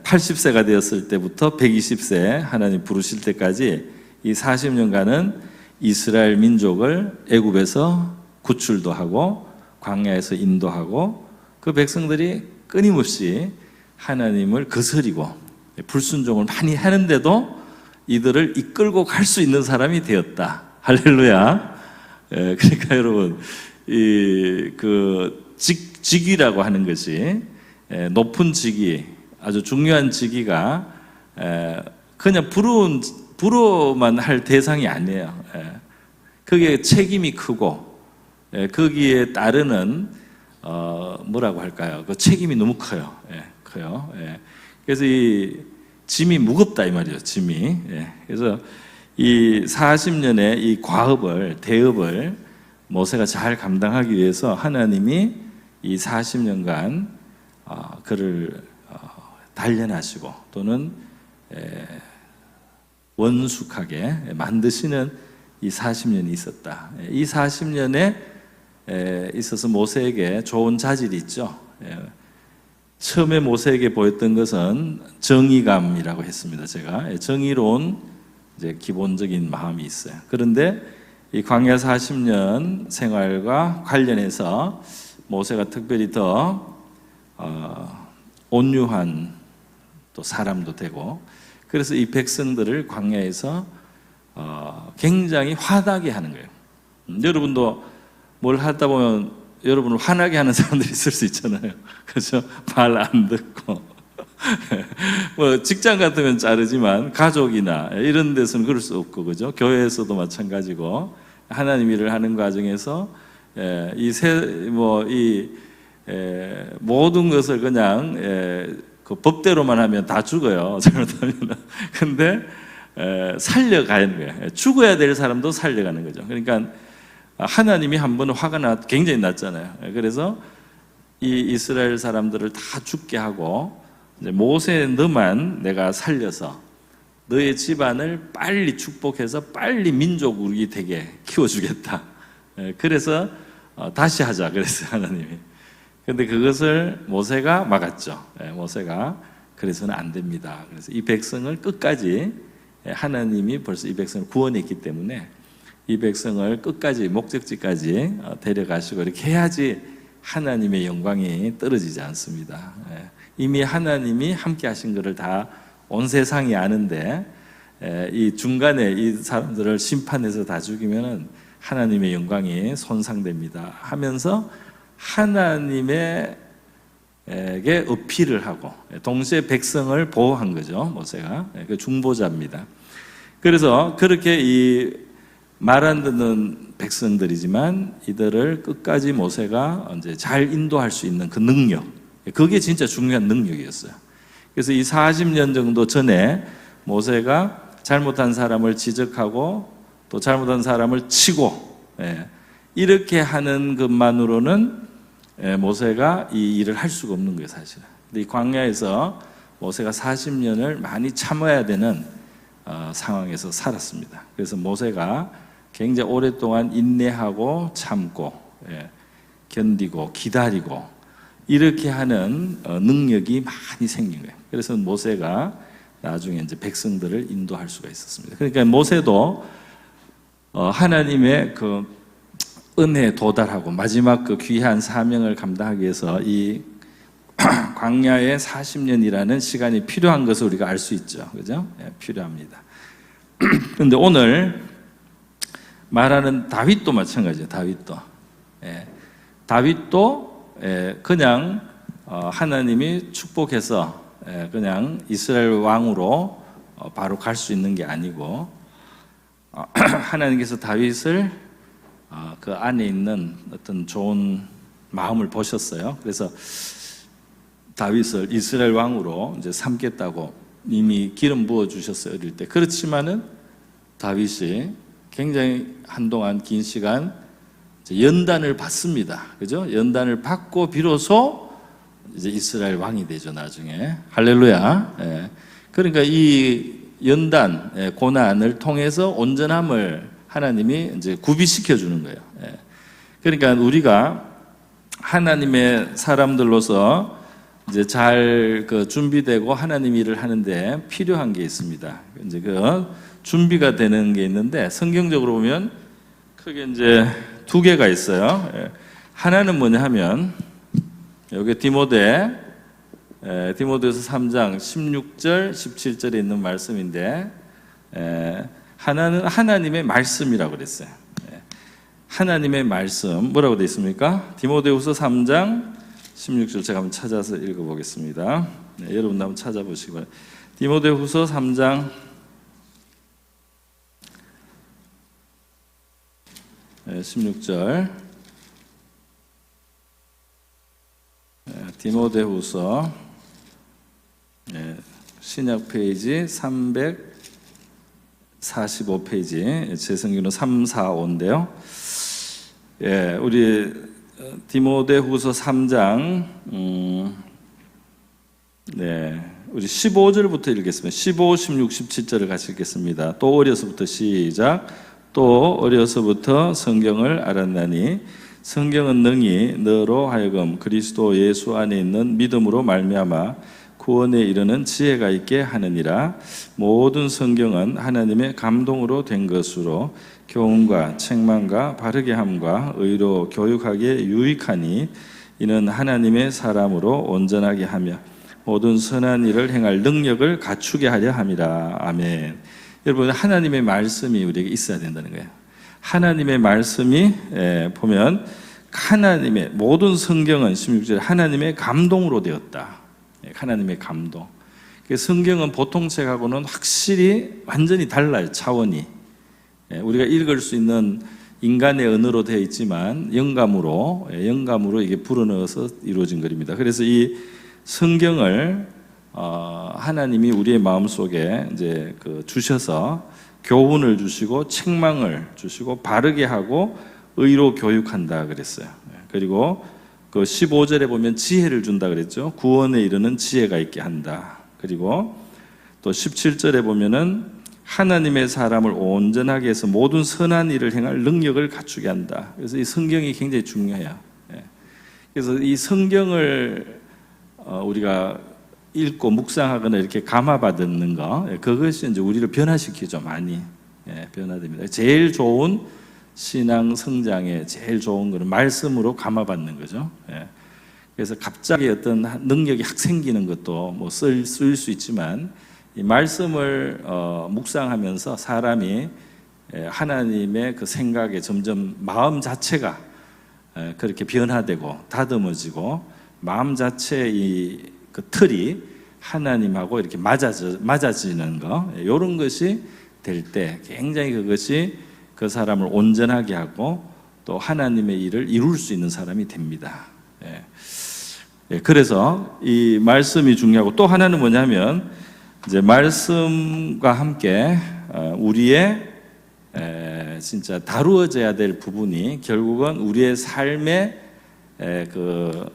80세가 되었을 때부터 120세 하나님 부르실 때까지 이 40년간은 이스라엘 민족을 애굽에서 구출도 하고 광야에서 인도하고, 그 백성들이 끊임없이 하나님을 거스리고 불순종을 많이 하는데도 이들을 이끌고 갈 수 있는 사람이 되었다. 할렐루야. 그러니까 여러분, 그 직위라고 하는 것이, 높은 직위, 아주 중요한 직위가 그냥 부러워만 할 대상이 아니에요. 그게 책임이 크고, 거기에 따르는 뭐라고 할까요? 그 책임이 너무 커요. 커요. 그래서 이 짐이 무겁다 이 말이죠. 짐이. 그래서 이 40년의 이 대업을 모세가 잘 감당하기 위해서 하나님이 이 40년간 그를 단련하시고 또는 원숙하게 만드시는 이 40년이 있었다. 이 40년에 있어서 모세에게 좋은 자질이 있죠. 처음에 모세에게 보였던 것은 정의감이라고 했습니다. 제가 정의로운 이제 기본적인 마음이 있어요. 그런데 이 광야 40년 생활과 관련해서 모세가 특별히 더 온유한 또 사람도 되고, 그래서 이 백성들을 광야에서 굉장히 화나게 하는 거예요. 여러분도 뭘 하다 보면 여러분을 화나게 하는 사람들이 있을 수 있잖아요. 그렇죠? 말 안 듣고 뭐 직장 같으면 자르지만 가족이나 이런 데서는 그럴 수 없고, 그죠? 교회에서도 마찬가지고 하나님 일을 하는 과정에서 모든 것을 그냥 그 법대로만 하면 다 죽어요. 잘못하면. 근데 살려가는 거예요. 죽어야 될 사람도 살려가는 거죠. 그러니까 하나님이 한 번 화가 굉장히 났잖아요. 그래서 이 이스라엘 사람들을 다 죽게 하고, 모세 너만 내가 살려서 너의 집안을 빨리 축복해서 빨리 민족이 되게 키워주겠다. 그래서 다시 하자 그랬어요, 하나님이. 근데 그것을 모세가 막았죠. 모세가 그래서는 안 됩니다. 그래서 이 백성을 끝까지, 하나님이 벌써 이 백성을 구원했기 때문에 이 백성을 끝까지 목적지까지 데려가시고 이렇게 해야지 하나님의 영광이 떨어지지 않습니다. 이미 하나님이 함께 하신 것을 다 온 세상이 아는데 이 중간에 이 사람들을 심판해서 다 죽이면은 하나님의 영광이 손상됩니다 하면서 하나님에게 어필을 하고 동시에 백성을 보호한 거죠. 모세가 그 중보자입니다. 그래서 그렇게 이 말 안 듣는 백성들이지만 이들을 끝까지 모세가 이제 잘 인도할 수 있는 그 능력, 그게 진짜 중요한 능력이었어요. 그래서 이 40년 정도 전에 모세가 잘못한 사람을 지적하고 또 잘못한 사람을 치고 이렇게 하는 것만으로는 모세가 이 일을 할 수가 없는 거예요, 사실은. 근데 이 광야에서 모세가 40년을 많이 참아야 되는 상황에서 살았습니다. 그래서 모세가 굉장히 오랫동안 인내하고 참고 견디고 기다리고 이렇게 하는 능력이 많이 생긴 거예요. 그래서 모세가 나중에 이제 백성들을 인도할 수가 있었습니다. 그러니까 모세도 하나님의 그 은혜에 도달하고 마지막 그 귀한 사명을 감당하기 위해서 이 광야의 40년이라는 시간이 필요한 것을 우리가 알 수 있죠. 그죠? 필요합니다. 그런데 오늘 말하는 다윗도 마찬가지예요. 다윗도 그냥 하나님이 축복해서 그냥 이스라엘 왕으로 바로 갈 수 있는 게 아니고 하나님께서 다윗을 그 안에 있는 어떤 좋은 마음을 보셨어요. 그래서 다윗을 이스라엘 왕으로 이제 삼겠다고 이미 기름 부어 주셨어요, 어릴 때. 그렇지만은 다윗이 굉장히 한동안 긴 시간 연단을 받습니다. 그죠? 연단을 받고 비로소 이제 이스라엘 왕이 되죠, 나중에. 할렐루야. 그러니까 이 연단, 고난을 통해서 온전함을 하나님이 이제 구비시켜 주는 거예요. 그러니까 우리가 하나님의 사람들로서 이제 잘 그 준비되고 하나님 일을 하는데 필요한 게 있습니다. 이제 그 준비가 되는 게 있는데 성경적으로 보면 크게 이제 두 개가 있어요. 하나는 뭐냐 하면 여기 디모데후서 3장 16절 17절에 있는 말씀인데 하나는 하나님의 말씀이라고 그랬어요. 하나님의 말씀 뭐라고 되어 있습니까? 디모데후서 3장 16절 제가 한번 찾아서 읽어보겠습니다. 여러분도 한번 찾아보시기 바랍니다. 디모데후서 3장 16절 디모데후서 신약 페이지 345페이지 제 성경은 345인데요. 우리 디모데후서 3장 우리 15절부터 읽겠습니다. 15, 16, 17절을 같이 읽겠습니다. 또 어려서부터 시작. 또 어려서부터 성경을 알았나니 성경은 능히 너로 하여금 그리스도 예수 안에 있는 믿음으로 말미암아 구원에 이르는 지혜가 있게 하느니라. 모든 성경은 하나님의 감동으로 된 것으로 교훈과 책망과 바르게 함과 의로 교육하기에 유익하니 이는 하나님의 사람으로 온전하게 하며 모든 선한 일을 행할 능력을 갖추게 하려 함이라. 아멘. 여러분, 하나님의 말씀이 우리에게 있어야 된다는 거예요. 하나님의 말씀이 보면 하나님의 모든 성경은 16절에 하나님의 감동으로 되었다. 하나님의 감동. 성경은 보통 책하고는 확실히 완전히 달라요, 차원이. 우리가 읽을 수 있는 인간의 언어로 되어 있지만 영감으로 이게 불어넣어서 이루어진 것입니다. 그래서 이 성경을 하나님이 우리의 마음속에 이제 주셔서 교훈을 주시고 책망을 주시고 바르게 하고 의로 교육한다 그랬어요. 그리고 그 15절에 보면 지혜를 준다 그랬죠. 구원에 이르는 지혜가 있게 한다. 그리고 또 17절에 보면은 하나님의 사람을 온전하게 해서 모든 선한 일을 행할 능력을 갖추게 한다. 그래서 이 성경이 굉장히 중요해요. 그래서 이 성경을 우리가 읽고 묵상하거나 이렇게 감화받는 거, 그것이 이제 우리를 변화시키죠. 많이 변화됩니다. 제일 좋은 신앙 성장에 제일 좋은 것은 말씀으로 감화받는 거죠. 그래서 갑자기 어떤 능력이 확 생기는 것도 뭐 쓸 수 있지만, 이 말씀을 묵상하면서 사람이 하나님의 그 생각에 점점 마음 자체가 그렇게 변화되고 다듬어지고, 마음 자체의 그 틀이 하나님하고 이렇게 맞아지는 거, 이런 것이 될 때 굉장히 그것이 그 사람을 온전하게 하고 또 하나님의 일을 이룰 수 있는 사람이 됩니다. 그래서 이 말씀이 중요하고, 또 하나는 뭐냐면 이제 말씀과 함께 우리의 진짜 다루어져야 될 부분이 결국은 우리의 삶의 그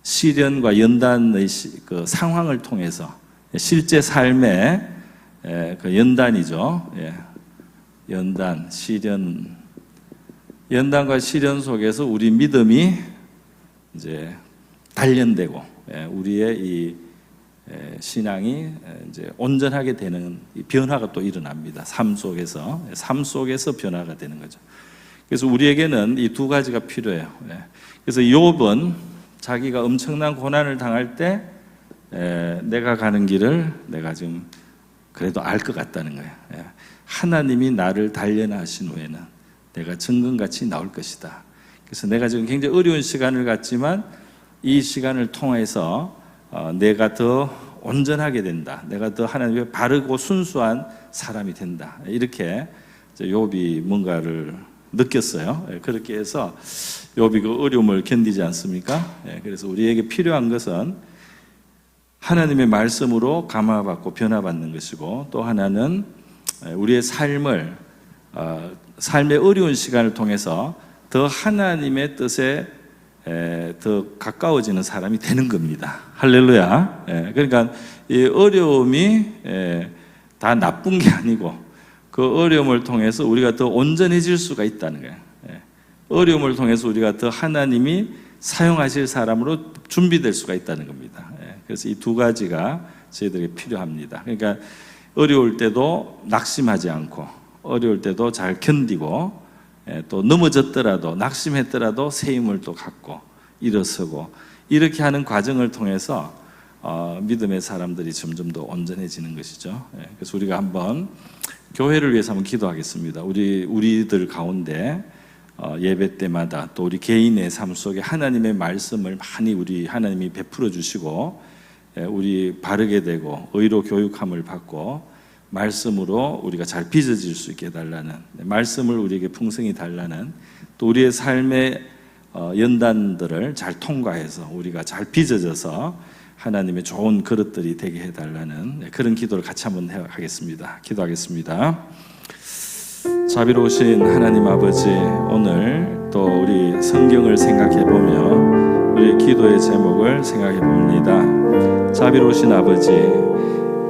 시련과 연단의 그 상황을 통해서, 실제 삶의 그 연단이죠. 연단, 시련, 연단과 시련 속에서 우리 믿음이 이제 단련되고, 우리의 이 신앙이 이제 온전하게 되는 변화가 또 일어납니다. 삶 속에서 변화가 되는 거죠. 그래서 우리에게는 이 두 가지가 필요해요. 그래서 욥은 자기가 엄청난 고난을 당할 때 내가 가는 길을 내가 지금 그래도 알 것 같다는 거예요. 하나님이 나를 단련하신 후에는 내가 정금같이 나올 것이다. 그래서 내가 지금 굉장히 어려운 시간을 갖지만 이 시간을 통해서 내가 더 온전하게 된다. 내가 더 하나님의 바르고 순수한 사람이 된다. 이렇게 욥이 뭔가를 느꼈어요. 그렇게 해서 욥이 그 어려움을 견디지 않습니까? 그래서 우리에게 필요한 것은 하나님의 말씀으로 감화받고 변화받는 것이고, 또 하나는 우리의 삶의 어려운 시간을 통해서 더 하나님의 뜻에 더 가까워지는 사람이 되는 겁니다. 할렐루야. 그러니까 이 어려움이 다 나쁜 게 아니고, 그 어려움을 통해서 우리가 더 온전해질 수가 있다는 거예요. 어려움을 통해서 우리가 더 하나님이 사용하실 사람으로 준비될 수가 있다는 겁니다. 그래서 이 두 가지가 저희들에게 필요합니다. 그러니까 어려울 때도 낙심하지 않고, 어려울 때도 잘 견디고, 또 넘어졌더라도 낙심했더라도 새 힘을 또 갖고 일어서고, 이렇게 하는 과정을 통해서 믿음의 사람들이 점점 더 온전해지는 것이죠. 그래서 우리가 한번 교회를 위해서 한번 기도하겠습니다. 우리들 가운데 예배 때마다 또 우리 개인의 삶 속에 하나님의 말씀을 많이 우리 하나님이 베풀어 주시고, 우리 바르게 되고 의로 교육함을 받고 말씀으로 우리가 잘 빚어질 수 있게 해달라는, 말씀을 우리에게 풍성히 달라는, 또 우리의 삶의 연단들을 잘 통과해서 우리가 잘 빚어져서 하나님의 좋은 그릇들이 되게 해달라는 그런 기도를 같이 한번 하겠습니다. 기도하겠습니다. 자비로우신 하나님 아버지, 오늘 또 우리 성경을 생각해보며 우리 기도의 제목을 생각해봅니다. 자비로우신 아버지,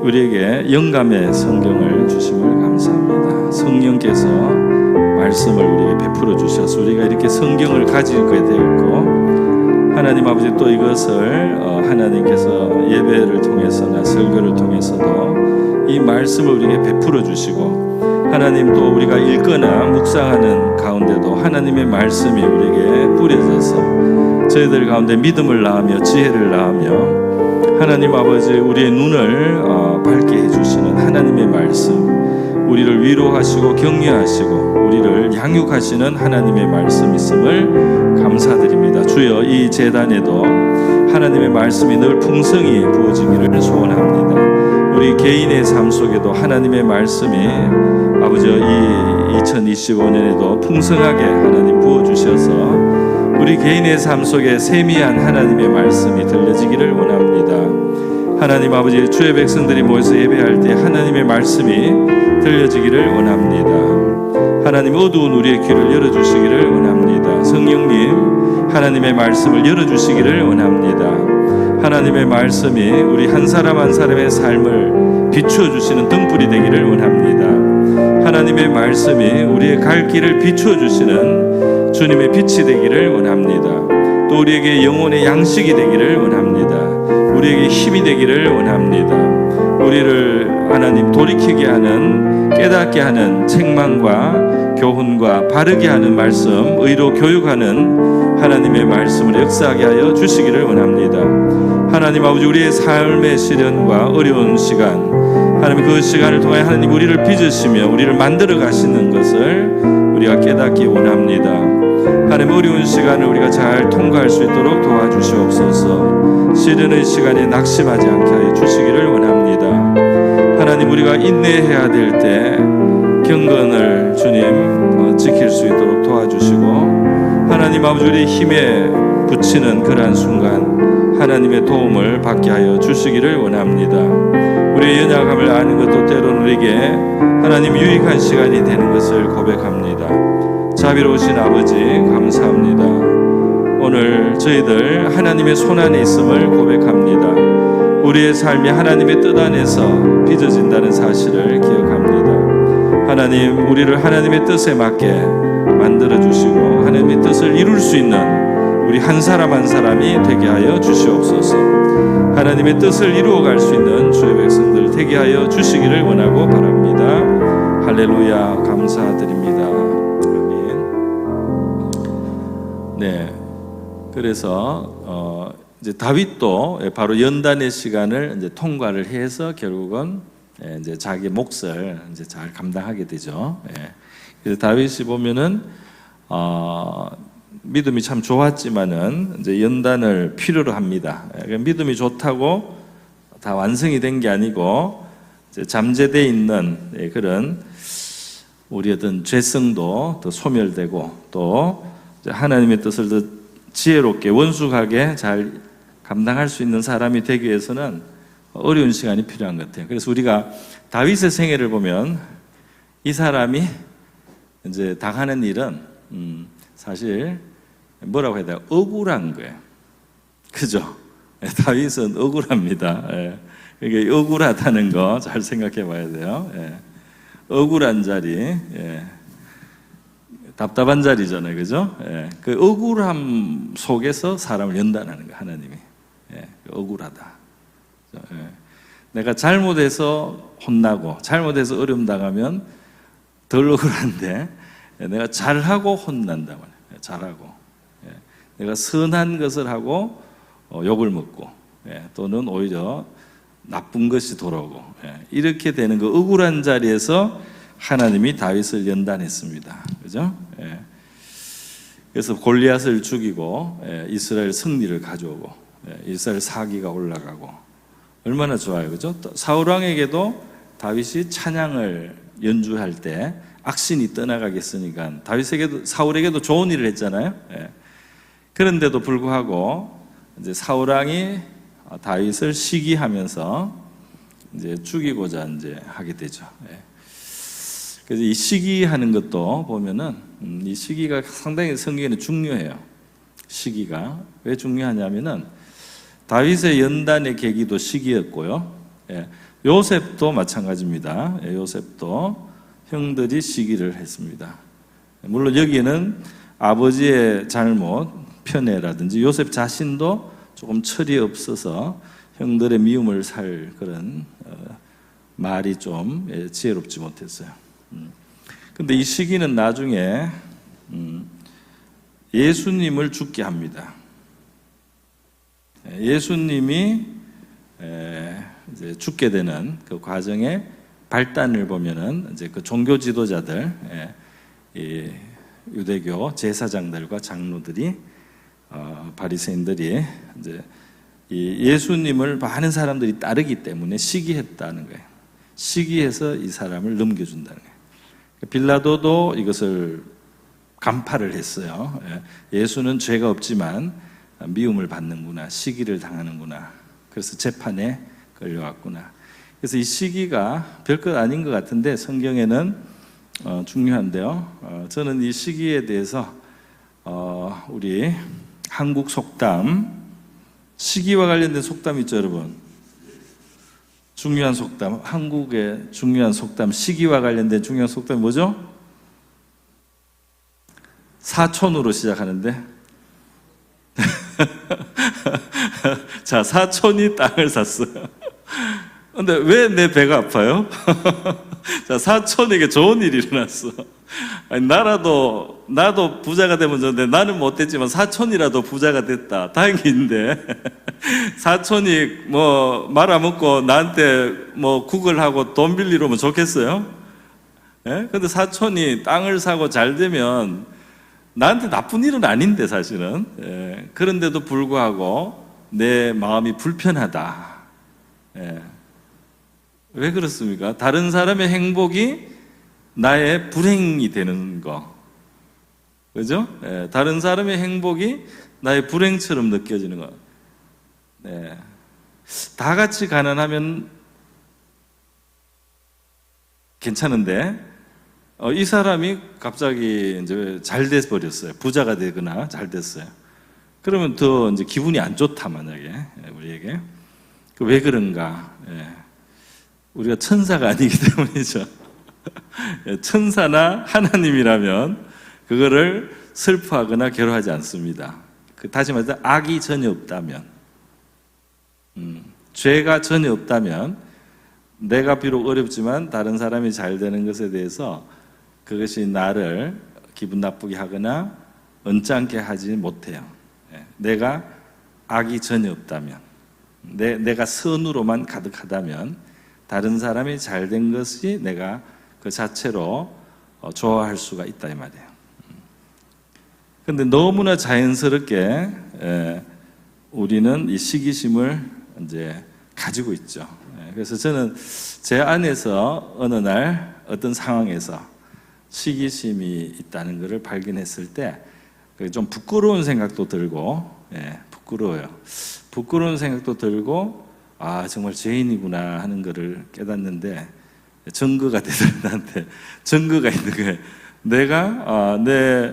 우리에게 영감의 성경을 주심을 감사합니다. 성령께서 말씀을 우리에게 베풀어 주셔서 우리가 이렇게 성경을 가지게 되었고, 하나님 아버지 또 이것을 하나님께서 예배를 통해서나 설교를 통해서도 이 말씀을 우리에게 베풀어 주시고, 하나님 또 우리가 읽거나 묵상하는 가운데도 하나님의 말씀이 우리에게 뿌려져서 저희들 가운데 믿음을 낳으며 지혜를 낳으며, 하나님 아버지 우리의 눈을 밝게 해주시는 하나님의 말씀, 우리를 위로하시고 격려하시고 우리를 양육하시는 하나님의 말씀 있음을 감사드립니다. 주여, 이 제단에도 하나님의 말씀이 늘 풍성히 부어지기를 소원합니다. 우리 개인의 삶 속에도 하나님의 말씀이 아버지 이 2025년에도 풍성하게 하나님 부어주셔서 우리 개인의 삶 속에 세미한 하나님의 말씀이 들려지기를 원합니다. 하나님 아버지, 주의 백성들이 모여서 예배할 때 하나님의 말씀이 들려지기를 원합니다. 하나님, 어두운 우리의 귀를 열어주시기를 원합니다. 성령님, 하나님의 말씀을 열어주시기를 원합니다. 하나님의 말씀이 우리 한 사람 한 사람의 삶을 비추어 주시는 등불이 되기를 원합니다. 하나님의 말씀이 우리의 갈 길을 비춰주시는 주님의 빛이 되기를 원합니다. 또 우리에게 영혼의 양식이 되기를 원합니다. 우리에게 힘이 되기를 원합니다. 우리를 하나님 돌이키게 하는, 깨닫게 하는 책망과 교훈과 바르게 하는 말씀, 의로 교육하는 하나님의 말씀을 역사하게 하여 주시기를 원합니다. 하나님 아버지, 우리의 삶의 시련과 어려운 시간, 하나님 그 시간을 통해 하나님 우리를 빚으시며 우리를 만들어 가시는 것을 우리가 깨닫기 원합니다. 하나님 어려운 시간을 우리가 잘 통과할 수 있도록 도와주시옵소서. 시련의 시간에 낙심하지 않게 하여 주시기를 원합니다. 하나님 우리가 인내해야 될 때 경건을 주님 지킬 수 있도록 도와주시고, 하나님 아버지 우리 힘에 붙이는 그러한 순간 하나님의 도움을 받게 하여 주시기를 원합니다. 우리의 연약함을 아는 것도 때로는 우리에게 하나님 유익한 시간이 되는 것을 고백합니다. 자비로우신 아버지 감사합니다. 오늘 저희들 하나님의 손 안에 있음을 고백합니다. 우리의 삶이 하나님의 뜻 안에서 빚어진다는 사실을 기억합니다. 하나님 우리를 하나님의 뜻에 맞게 만들어 주시고 하나님의 뜻을 이룰 수 있는 우리 한 사람 한 사람이 되게 하여 주시옵소서. 하나님의 뜻을 이루어갈 수 있는 주의 백성들 되게 하여 주시기를 원하고 바랍니다. 할렐루야, 감사드립니다. 아멘. 네, 그래서 이제 다윗도 바로 연단의 시간을 이제 통과를 해서 결국은 이제 자기 몫을 이제 잘 감당하게 되죠. 그래서 다윗이 보면은 믿음이 참 좋았지만은 이제 연단을 필요로 합니다. 믿음이 좋다고 다 완성이 된 게 아니고 이제 잠재되어 있는 그런 우리의 어떤 죄성도 더 소멸되고 또 하나님의 뜻을 더 지혜롭게 원숙하게 잘 감당할 수 있는 사람이 되기 위해서는 어려운 시간이 필요한 것 같아요. 그래서 우리가 다윗의 생애를 보면 이 사람이 이제 당하는 일은 사실 뭐라고 해야 돼요? 억울한 거예요. 그죠? 다윗은 억울합니다. 이게 억울하다는 거 잘 생각해 봐야 돼요. 억울한 자리, 답답한 자리잖아요. 그죠? 그 억울함 속에서 사람을 연단하는 거예요. 하나님이. 억울하다. 내가 잘못해서 혼나고 잘못해서 어려움 당하면 덜 억울한데 내가 잘하고 혼난단 말이에요. 잘하고 내가 선한 것을 하고 욕을 먹고 또는 오히려 나쁜 것이 돌아오고 이렇게 되는 그 억울한 자리에서 하나님이 다윗을 연단했습니다. 그죠? 그래서 골리앗을 죽이고 이스라엘 승리를 가져오고 이스라엘 사기가 올라가고 얼마나 좋아요. 그죠? 사울 왕에게도 다윗이 찬양을 연주할 때 악신이 떠나가겠으니까 다윗에게도 사울에게도 좋은 일을 했잖아요. 그런데도 불구하고 이제 사울 왕이 다윗을 시기하면서 이제 죽이고자 이제 하게 되죠. 그래서 이 시기하는 것도 보면은 이 시기가 상당히 성경에는 중요해요. 시기가 왜 중요하냐면은 다윗의 연단의 계기도 시기였고요. 요셉도 마찬가지입니다. 요셉도 형들이 시기를 했습니다. 물론 여기에는 아버지의 잘못, 편애라든지 요셉 자신도 조금 철이 없어서 형들의 미움을 살 그런 말이 좀 지혜롭지 못했어요. 근데 이 시기는 나중에 예수님을 죽게 합니다. 예수님이 이제 죽게 되는 그 과정의 발단을 보면은 이제 그 종교 지도자들, 이 유대교 제사장들과 장로들이, 바리새인들이 이제 이 예수님을 많은 사람들이 따르기 때문에 시기했다는 거예요. 시기해서 이 사람을 넘겨준다는 거예요. 빌라도도 이것을 간파를 했어요. 예수는 죄가 없지만 미움을 받는구나, 시기를 당하는구나. 그래서 재판에 끌려왔구나. 그래서 이 시기가 별것 아닌 것 같은데 성경에는 중요한데요. 저는 이 시기에 대해서 우리 한국 속담, 시기와 관련된 속담 있죠, 여러분? 중요한 속담, 한국의 중요한 속담, 시기와 관련된 중요한 속담이 뭐죠? 사촌으로 시작하는데 자, 사촌이 땅을 샀어요. 근데 왜 내 배가 아파요? 자, 사촌에게 좋은 일이 일어났어. 아니, 나도 부자가 되면 좋은데 나는 못됐지만 사촌이라도 부자가 됐다. 다행인데 사촌이 뭐 말아먹고 나한테 뭐 구걸하고 돈 빌리러 오면 좋겠어요? 예? 근데 사촌이 땅을 사고 잘 되면 나한테 나쁜 일은 아닌데 사실은. 예. 그런데도 불구하고 내 마음이 불편하다. 예. 왜 그렇습니까? 다른 사람의 행복이 나의 불행이 되는 거. 그죠? 예. 다른 사람의 행복이 나의 불행처럼 느껴지는 거. 예. 다 같이 가난하면 괜찮은데, 이 사람이 갑자기 이제 잘 돼 버렸어요. 부자가 되거나 잘 됐어요. 그러면 더 이제 기분이 안 좋다, 만약에, 우리에게. 왜 그런가? 예. 우리가 천사가 아니기 때문이죠. 천사나 하나님이라면 그거를 슬퍼하거나 괴로워하지 않습니다. 다시 말해서 악이 전혀 없다면, 죄가 전혀 없다면, 내가 비록 어렵지만 다른 사람이 잘 되는 것에 대해서 그것이 나를 기분 나쁘게 하거나 언짢게 하지 못해요. 내가 악이 전혀 없다면, 내가 선으로만 가득하다면 다른 사람이 잘 된 것이 내가 그 자체로 좋아할 수가 있다 이 말이에요. 그런데 너무나 자연스럽게 우리는 이 시기심을 이제 가지고 있죠. 그래서 저는 제 안에서 어느 날 어떤 상황에서 시기심이 있다는 것을 발견했을 때 좀 부끄러운 생각도 들고, 부끄러워요. 부끄러운 생각도 들고, 아, 정말 죄인이구나 하는 것을 깨닫는데 증거가 되더라고요. 나한테 증거가 있는 거예요. 내가 내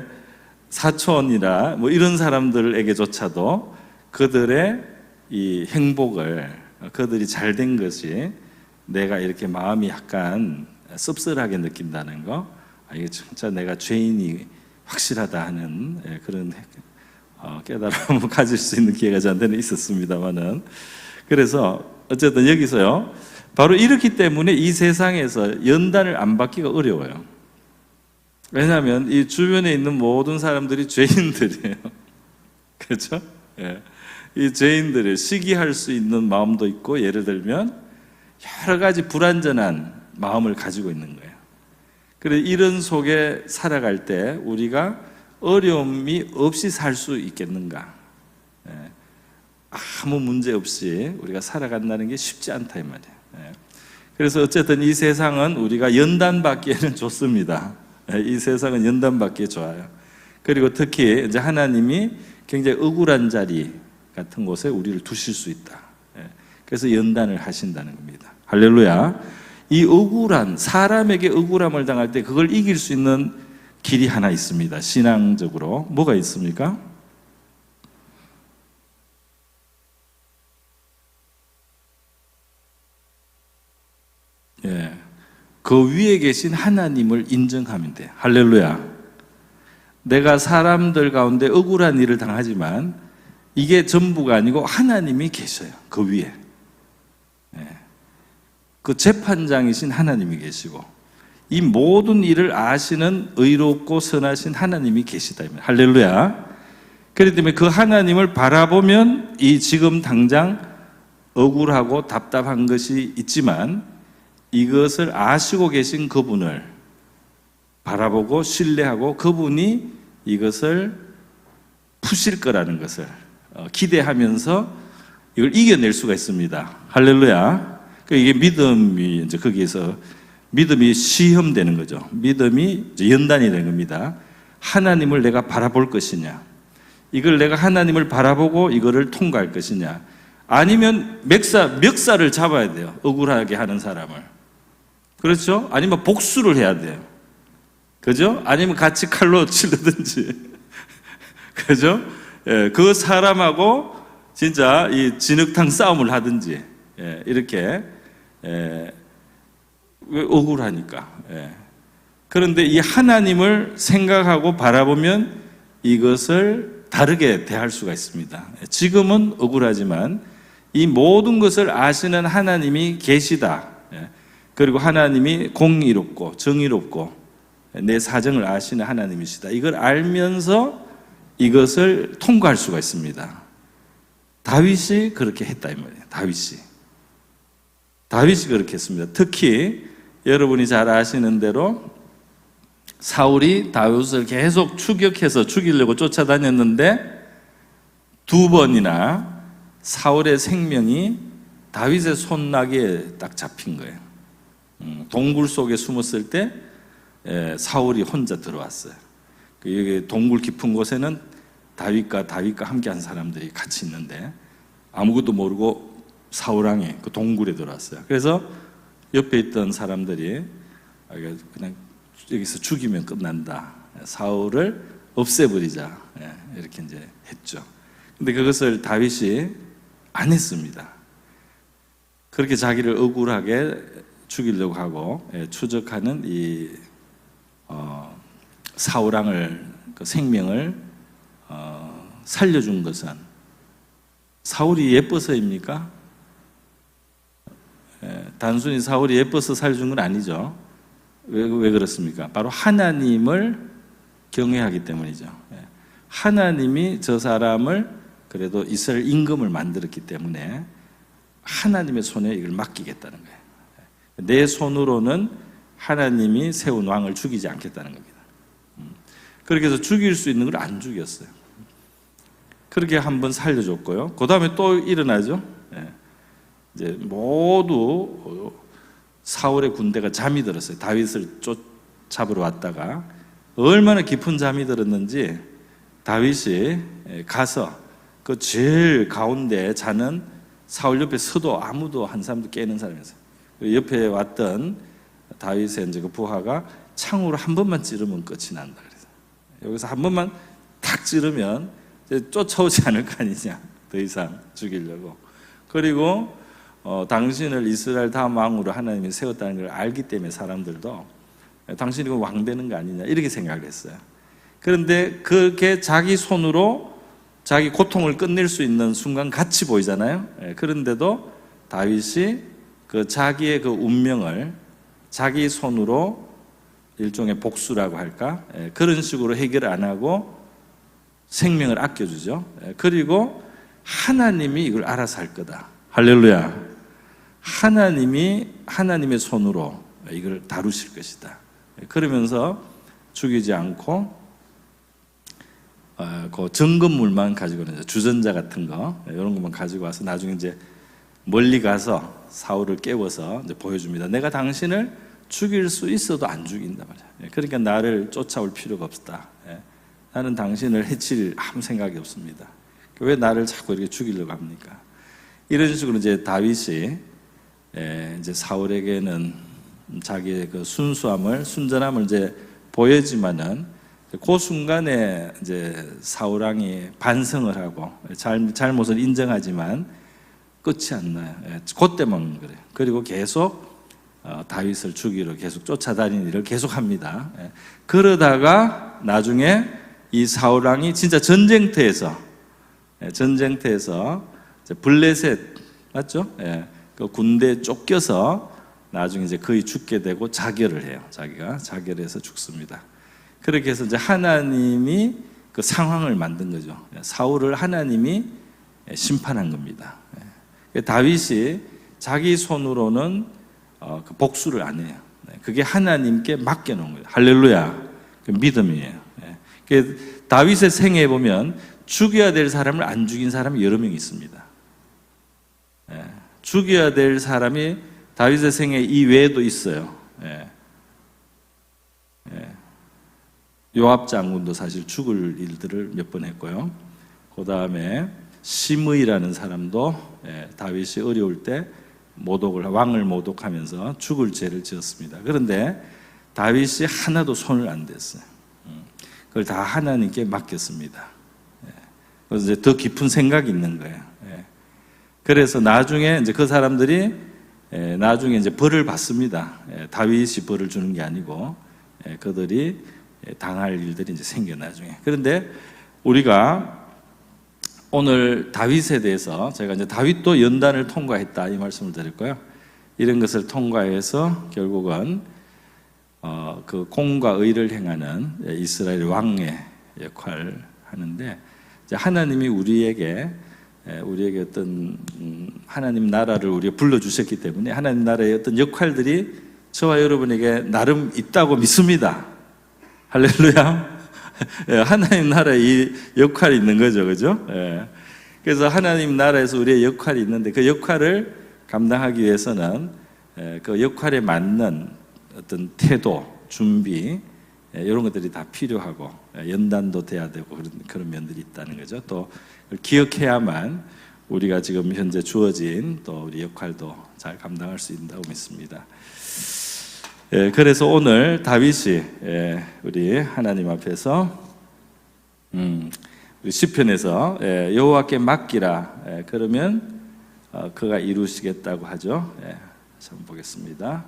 사촌이나 뭐 이런 사람들에게조차도 그들의 이 행복을, 그들이 잘 된 것이 내가 이렇게 마음이 약간 씁쓸하게 느낀다는 거, 이게 진짜 내가 죄인이 확실하다 하는 그런 깨달음을 가질 수 있는 기회가 저한테는 있었습니다만은, 그래서 어쨌든 여기서요, 바로 이렇기 때문에 이 세상에서 연단을 안 받기가 어려워요. 왜냐하면 이 주변에 있는 모든 사람들이 죄인들이에요. 그렇죠? 예. 이 죄인들을 시기할 수 있는 마음도 있고, 예를 들면 여러 가지 불완전한 마음을 가지고 있는 거예요. 그래서 이런 속에 살아갈 때 우리가 어려움이 없이 살 수 있겠는가? 아무 문제 없이 우리가 살아간다는 게 쉽지 않다 이 말이에요. 그래서 어쨌든 이 세상은 우리가 연단받기에는 좋습니다. 이 세상은 연단받기에 좋아요. 그리고 특히 이제 하나님이 굉장히 억울한 자리 같은 곳에 우리를 두실 수 있다. 그래서 연단을 하신다는 겁니다. 할렐루야. 이 억울한, 사람에게 억울함을 당할 때 그걸 이길 수 있는 길이 하나 있습니다. 신앙적으로. 뭐가 있습니까? 예. 그 위에 계신 하나님을 인정하면 돼. 할렐루야. 내가 사람들 가운데 억울한 일을 당하지만 이게 전부가 아니고 하나님이 계셔요. 그 위에. 그 재판장이신 하나님이 계시고 이 모든 일을 아시는 의롭고 선하신 하나님이 계시다. 할렐루야. 그렇기 때문에 그 하나님을 바라보면 이 지금 당장 억울하고 답답한 것이 있지만 이것을 아시고 계신 그분을 바라보고 신뢰하고 그분이 이것을 푸실 거라는 것을 기대하면서 이걸 이겨낼 수가 있습니다. 할렐루야. 이게 믿음이 이제 거기에서 믿음이 시험되는 거죠. 믿음이 이제 연단이 되는 겁니다. 하나님을 내가 바라볼 것이냐, 이걸 내가 하나님을 바라보고 이거를 통과할 것이냐, 아니면 멱살을 잡아야 돼요. 억울하게 하는 사람을. 그렇죠? 아니면 복수를 해야 돼요. 그죠? 아니면 같이 칼로 찌르든지. 그죠? 예, 그 사람하고 진짜 이 진흙탕 싸움을 하든지, 예, 이렇게 왜 억울하니까. 그런데 이 하나님을 생각하고 바라보면 이것을 다르게 대할 수가 있습니다. 지금은 억울하지만 이 모든 것을 아시는 하나님이 계시다. 그리고 하나님이 공의롭고 정의롭고 내 사정을 아시는 하나님이시다. 이걸 알면서 이것을 통과할 수가 있습니다. 다윗이 그렇게 했다 이 말이에요. 다윗이 그렇게 했습니다. 특히 여러분이 잘 아시는 대로 사울이 다윗을 계속 추격해서 죽이려고 쫓아다녔는데 2번이나 사울의 생명이 다윗의 손나귀에 딱 잡힌 거예요. 동굴 속에 숨었을 때 사울이 혼자 들어왔어요. 여기 동굴 깊은 곳에는 다윗과 함께한 사람들이 같이 있는데 아무것도 모르고 사울왕이 그 동굴에 들어왔어요. 그래서 옆에 있던 사람들이 그냥 여기서 죽이면 끝난다. 사울을 없애버리자. 이렇게 이제 했죠. 근데 그것을 다윗이 안 했습니다. 그렇게 자기를 억울하게 죽이려고 하고 추적하는 이 사울왕을 그 생명을 살려준 것은 사울이 예뻐서입니까? 단순히 사울이 예뻐서 살려준 건 아니죠. 왜 그렇습니까? 바로 하나님을 경외하기 때문이죠. 하나님이 저 사람을 그래도 이스라엘 임금을 만들었기 때문에 하나님의 손에 이걸 맡기겠다는 거예요. 내 손으로는 하나님이 세운 왕을 죽이지 않겠다는 겁니다. 그렇게 해서 죽일 수 있는 걸 안 죽였어요. 그렇게 한번 살려줬고요. 그 다음에 또 일어나죠. 이제 모두 사울의 군대가 잠이 들었어요. 다윗을 잡으러 왔다가 얼마나 깊은 잠이 들었는지 다윗이 가서 그 제일 가운데 자는 사울 옆에 서도 아무도 한 사람도 깨는 사람이었어요. 옆에 왔던 다윗의 이제 그 부하가 창으로 한 번만 찌르면 끝이 난다 그래서 여기서 한 번만 탁 찌르면 이제 쫓아오지 않을 거 아니냐, 더 이상 죽이려고. 그리고 당신을 이스라엘 다음 왕으로 하나님이 세웠다는 걸 알기 때문에 사람들도 당신이 왕 되는 거 아니냐 이렇게 생각을 했어요. 그런데 그렇게 자기 손으로 자기 고통을 끝낼 수 있는 순간 같이 보이잖아요. 그런데도 다윗이 그 자기의 그 운명을 자기 손으로 일종의 복수라고 할까? 그런 식으로 해결 안 하고 생명을 아껴주죠. 그리고 하나님이 이걸 알아서 할 거다. 할렐루야. 하나님이 하나님의 손으로 이걸 다루실 것이다. 그러면서 죽이지 않고 그 증거물만 가지고는 주전자 같은 거 이런 것만 가지고 와서 나중에 이제 멀리 가서 사울을 깨워서 이제 보여줍니다. 내가 당신을 죽일 수 있어도 안 죽인다 말이야. 그러니까 나를 쫓아올 필요가 없다. 나는 당신을 해칠 아무 생각이 없습니다. 왜 나를 자꾸 이렇게 죽이려고 합니까? 이런 식으로 이제 다윗이 이제 사울에게는 자기의 그 순전함을 이제 보여지만은 그 순간에 이제 사울 왕이 반성을 하고 잘못을 인정하지만 끝이 안 나요. 그때만 그래요. 그리고 계속 다윗을 죽이러 계속 쫓아다니는 일을 계속합니다. 그러다가 나중에 이 사울 왕이 진짜 전쟁터에서 블레셋 맞죠? 그 군대에 쫓겨서 나중에 이제 거의 죽게 되고 자결을 해요. 자기가 자결해서 죽습니다. 그렇게 해서 이제 하나님이 그 상황을 만든 거죠. 사울을 하나님이 심판한 겁니다. 다윗이 자기 손으로는 그 복수를 안 해요. 그게 하나님께 맡겨놓은 거예요. 할렐루야. 그 믿음이에요. 다윗의 생애에 보면 죽여야 될 사람을 안 죽인 사람이 여러 명 있습니다. 죽여야 될 사람이 다윗의 생애 이외에도 있어요. 요압 장군도 사실 죽을 일들을 몇 번 했고요. 그 다음에 시므이라는 사람도 다윗이 어려울 때 왕을 모독하면서 죽을 죄를 지었습니다. 그런데 다윗이 하나도 손을 안 댔어요. 그걸 다 하나님께 맡겼습니다. 그래서 이제 더 깊은 생각이 있는 거예요. 그래서 나중에 이제 그 사람들이 나중에 이제 벌을 받습니다. 다윗이 벌을 주는 게 아니고 그들이 당할 일들이 이제 생겨 나중에. 그런데 우리가 오늘 다윗에 대해서 제가 이제 다윗도 연단을 통과했다 이 말씀을 드릴 거예요. 이런 것을 통과해서 결국은 그 공과 의를 행하는 이스라엘 왕의 역할을 하는데, 이제 하나님이 우리에게 어떤 하나님 나라를 우리가 불러주셨기 때문에 하나님 나라의 어떤 역할들이 저와 여러분에게 나름 있다고 믿습니다. 할렐루야. 하나님 나라에 이 역할이 있는 거죠, 그죠? 그래서 하나님 나라에서 우리의 역할이 있는데 그 역할을 감당하기 위해서는 그 역할에 맞는 어떤 태도, 준비 이런 것들이 다 필요하고 연단도 돼야 되고 그런 면들이 있다는 거죠. 또 기억해야만 우리가 지금 현재 주어진 또 우리 역할도 잘 감당할 수 있다고 믿습니다. 그래서 오늘 다윗이 우리 하나님 앞에서 우리 시편에서 여호와께 맡기라 그러면 그가 이루시겠다고 하죠. 한번 보겠습니다.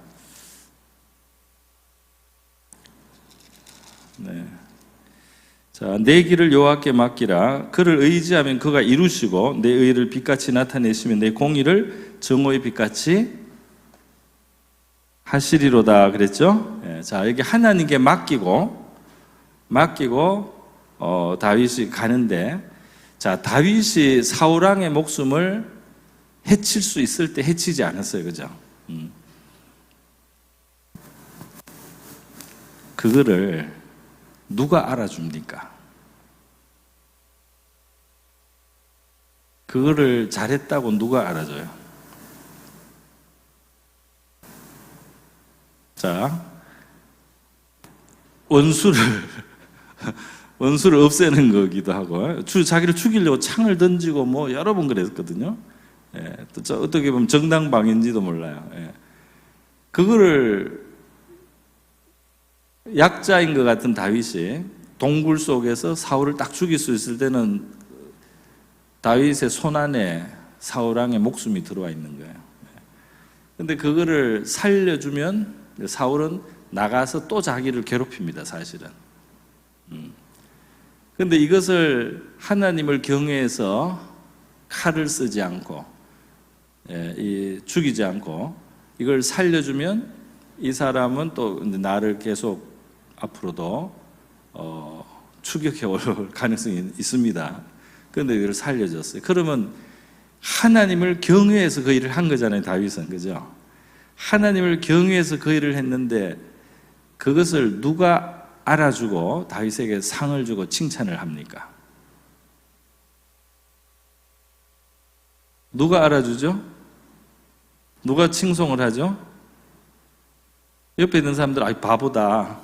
자, 내 길을 여호와께 맡기라. 그를 의지하면 그가 이루시고 내 의를 빛같이 나타내시면 내 공의를 정오의 빛같이 하시리로다 그랬죠. 자, 여기 하나님께 맡기고 다윗이 가는데, 자, 다윗이 사울 왕의 목숨을 해칠 수 있을 때 해치지 않았어요, 그죠? 그거를 누가 알아줍니까? 그거를 잘했다고 누가 알아줘요? 자, 원수를 없애는 거기도 하고, 자기를 죽이려고 창을 던지고 뭐 여러 번 그랬거든요. 또 어떻게 보면 정당방위인지도 몰라요. 그거를 약자인 것 같은 다윗이 동굴 속에서 사울을 딱 죽일 수 있을 때는 다윗의 손 안에 사울 왕의 목숨이 들어와 있는 거예요. 근데 그거를 살려주면 사울은 나가서 또 자기를 괴롭힙니다, 사실은. 근데 이것을 하나님을 경외해서 칼을 쓰지 않고 죽이지 않고 이걸 살려주면 이 사람은 또 나를 계속 앞으로도 추격해 올 가능성이 있습니다. 그런데 이걸 살려줬어요. 그러면 하나님을 경외해서 그 일을 한 거잖아요, 다윗은. 그죠? 하나님을 경외해서 그 일을 했는데 그것을 누가 알아주고 다윗에게 상을 주고 칭찬을 합니까? 누가 알아주죠? 누가 칭송을 하죠? 옆에 있는 사람들, 아이 바보다.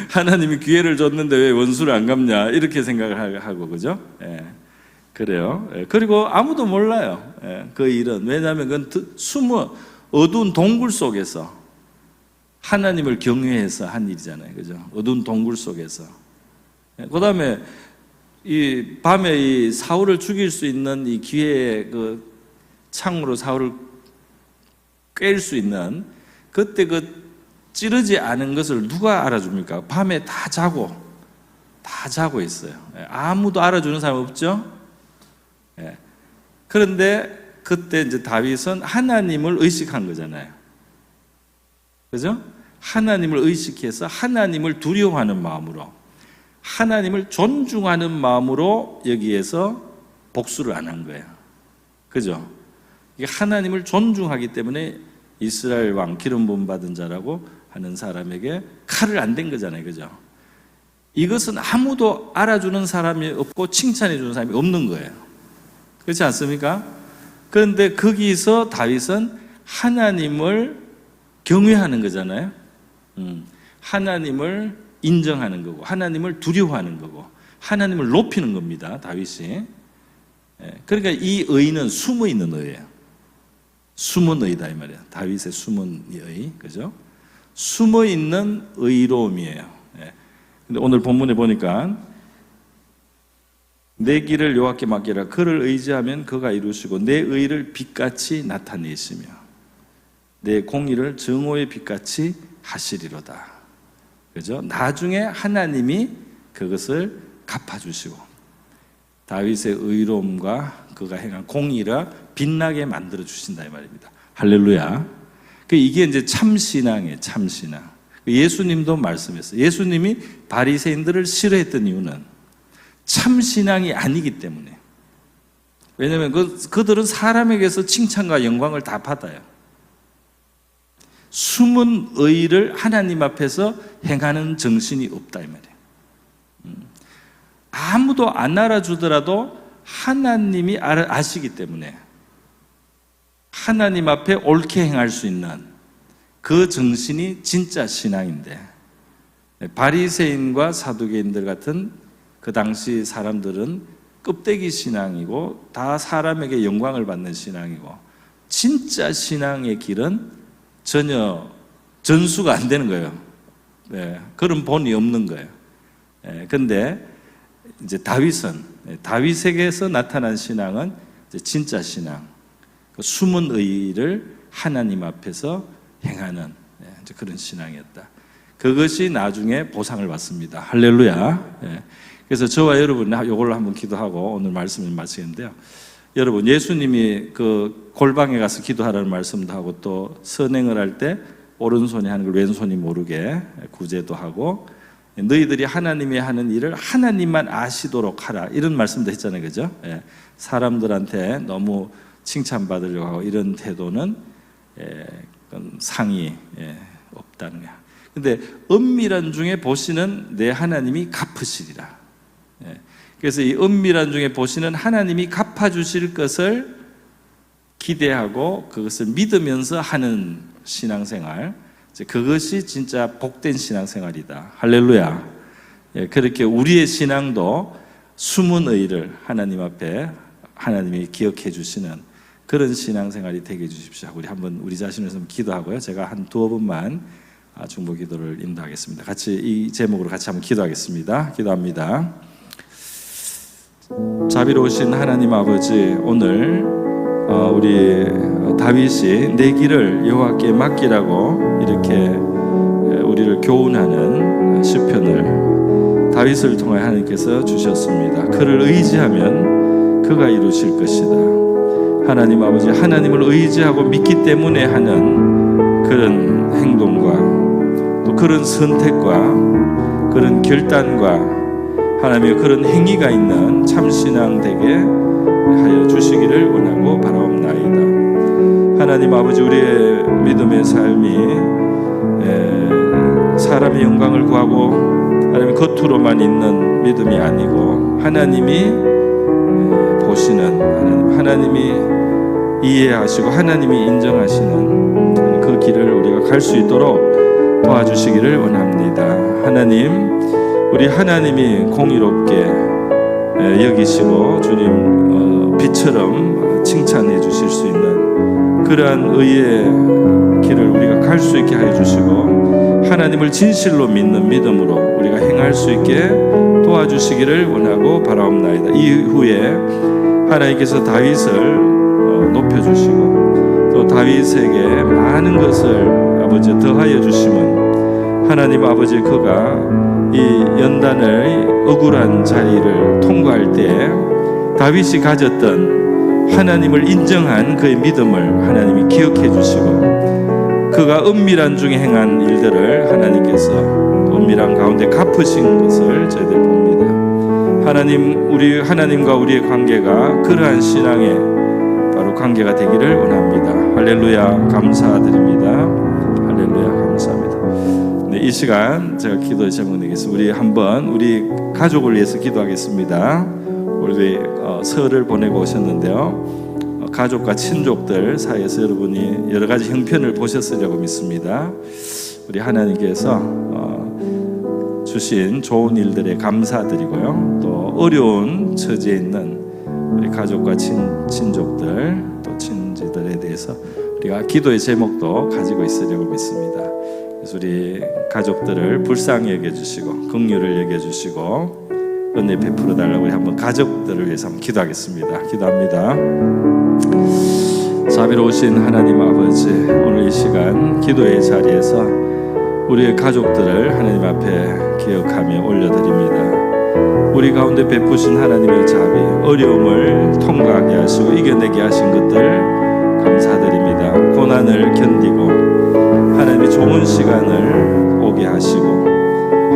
하나님이 기회를 줬는데 왜 원수를 안 갚냐 이렇게 생각을 하고, 그죠? 그래요. 그리고 아무도 몰라요. 그 일은. 왜냐하면 그건 숨어 어두운 동굴 속에서 하나님을 경외해서 한 일이잖아요, 그죠? 어두운 동굴 속에서. 그 다음에 이 밤에 이 사울을 죽일 수 있는 이 기회의 그 창으로 사울을 꿰일 수 있는 그때 그 찌르지 않은 것을 누가 알아줍니까? 밤에 다 자고 있어요. 아무도 알아주는 사람 없죠? 그런데 그때 이제 다윗은 하나님을 의식한 거잖아요. 그죠? 하나님을 의식해서 하나님을 두려워하는 마음으로, 하나님을 존중하는 마음으로 여기에서 복수를 안 한 거예요. 그죠? 이게 하나님을 존중하기 때문에 이스라엘 왕 기름 부음 받은 자라고 하는 사람에게 칼을 안 댄 거잖아요, 그죠? 이것은 아무도 알아주는 사람이 없고 칭찬해 주는 사람이 없는 거예요. 그렇지 않습니까? 그런데 거기서 다윗은 하나님을 경외하는 거잖아요. 하나님을 인정하는 거고, 하나님을 두려워하는 거고, 하나님을 높이는 겁니다, 다윗이. 그러니까 이 의는 숨어 있는 의예요. 숨은 의다 이 말이에요. 다윗의 숨은 의, 그죠? 숨어 있는 의로움이에요. 근데 오늘 본문에 보니까 내 길을 여호와께 맡기라. 그를 의지하면 그가 이루시고 내 의를 빛같이 나타내시며 내 공의를 정오의 빛같이 하시리로다. 그죠? 나중에 하나님이 그것을 갚아주시고 다윗의 의로움과 그가 행한 공의라 빛나게 만들어 주신다 이 말입니다. 할렐루야. 이게 이제 참신앙이에요. 참신앙. 예수님도 말씀했어요. 예수님이 바리새인들을 싫어했던 이유는 참신앙이 아니기 때문에. 왜냐하면 그들은 사람에게서 칭찬과 영광을 다 받아요. 숨은 의를 하나님 앞에서 행하는 정신이 없다 이 말이에요. 아무도 안 알아주더라도 하나님이 아시기 때문에 하나님 앞에 옳게 행할 수 있는 그 정신이 진짜 신앙인데, 바리새인과 사두개인들 같은 그 당시 사람들은 껍데기 신앙이고 다 사람에게 영광을 받는 신앙이고, 진짜 신앙의 길은 전혀 전수가 안 되는 거예요. 그런 본이 없는 거예요. 근데 이제 다윗에게서 나타난 신앙은 이제 진짜 신앙, 그 숨은 의를 하나님 앞에서 행하는 이제 그런 신앙이었다. 그것이 나중에 보상을 받습니다. 할렐루야. 그래서 저와 여러분 이걸로 한번 기도하고 오늘 말씀을 마치겠는데요. 여러분, 예수님이 그 골방에 가서 기도하라는 말씀도 하고 또 선행을 할 때 오른손이 하는 걸 왼손이 모르게 구제도 하고, 너희들이 하나님이 하는 일을 하나님만 아시도록 하라, 이런 말씀도 했잖아요. 그죠? 사람들한테 너무 칭찬받으려고 하고 이런 태도는 상이 없다는 거야. 근데 은밀한 중에 보시는 내 하나님이 갚으시리라. 그래서 이 은밀한 중에 보시는 하나님이 갚아주실 것을 기대하고 그것을 믿으면서 하는 신앙생활, 그것이 진짜 복된 신앙생활이다. 할렐루야. 그렇게 우리의 신앙도 숨은 의를 하나님 앞에 하나님이 기억해 주시는 그런 신앙생활이 되게 해주십시오. 우리 한번 우리 자신을 좀 기도하고요. 제가 한 두어 번만 중보 기도를 인도하겠습니다. 같이 이 제목으로 같이 한번 기도하겠습니다. 기도합니다. 자비로우신 하나님 아버지, 오늘 우리 다윗이 내 길을 여호와께 맡기라고 이렇게 우리를 교훈하는 시편을 다윗을 통해 하나님께서 주셨습니다. 그를 의지하면 그가 이루실 것이다. 하나님 아버지, 하나님을 의지하고 믿기 때문에 하는 그런 행동과 또 그런 선택과 그런 결단과 하나님의 그런 행위가 있는 참신앙 되게 하여 주시기를 원하고 바라옵나이다. 하나님 아버지, 우리의 믿음의 삶이 사람의 영광을 구하고 하나님 겉으로만 있는 믿음이 아니고 하나님이 보시는 하나님이 이해하시고 하나님이 인정하시는 그 길을 우리가 갈 수 있도록 도와주시기를 원합니다. 하나님, 우리 하나님이 공의롭게 여기시고 주님 빛처럼 칭찬해 주실 수 있는 그러한 의의 길을 우리가 갈 수 있게 하여 주시고, 하나님을 진실로 믿는 믿음으로 우리가 행할 수 있게 도와주시기를 원하고 바라옵나이다. 이후에 하나님께서 다윗을 높여주시고 또 다윗에게 많은 것을 아버지 더하여 주시면 하나님 아버지, 그가 이 연단의 억울한 자리를 통과할 때 다윗이 가졌던 하나님을 인정한 그의 믿음을 하나님이 기억해 주시고, 그가 은밀한 중에 행한 일들을 하나님께서 은밀한 가운데 갚으신 것을 저희들 봅니다. 하나님, 우리 하나님과 우리의 관계가 그러한 신앙의 바로 관계가 되기를 원합니다. 할렐루야, 감사드립니다. 할렐루야, 감사합니다. 네, 이 시간 제가 기도의 제목 내겠습니다. 우리 한번 우리 가족을 위해서 기도하겠습니다. 우리 설을 보내고 오셨는데요, 가족과 친족들 사이에서 여러분이 여러 가지 형편을 보셨으리라고 믿습니다. 우리 하나님께서 주신 좋은 일들에 감사드리고요, 또 어려운 처지에 있는 우리 가족과 친족들 또 친지들에 대해서 우리가 기도의 제목도 가지고 있으려고 믿습니다. 그래서 우리 가족들을 불쌍히 여겨주시고 긍휼을 여겨주시고 은혜 베풀어 달라고 우리 한번 가족들을 위해서 한번 기도하겠습니다. 기도합니다. 자비로우신 하나님 아버지, 오늘 이 시간 기도의 자리에서 우리의 가족들을 하나님 앞에 기억하며 올려드립니다. 우리 가운데 베푸신 하나님의 자비, 어려움을 통과하게 하시고 이겨내게 하신 것들 감사드립니다. 고난을 견디고 하나님의 좋은 시간을 오게 하시고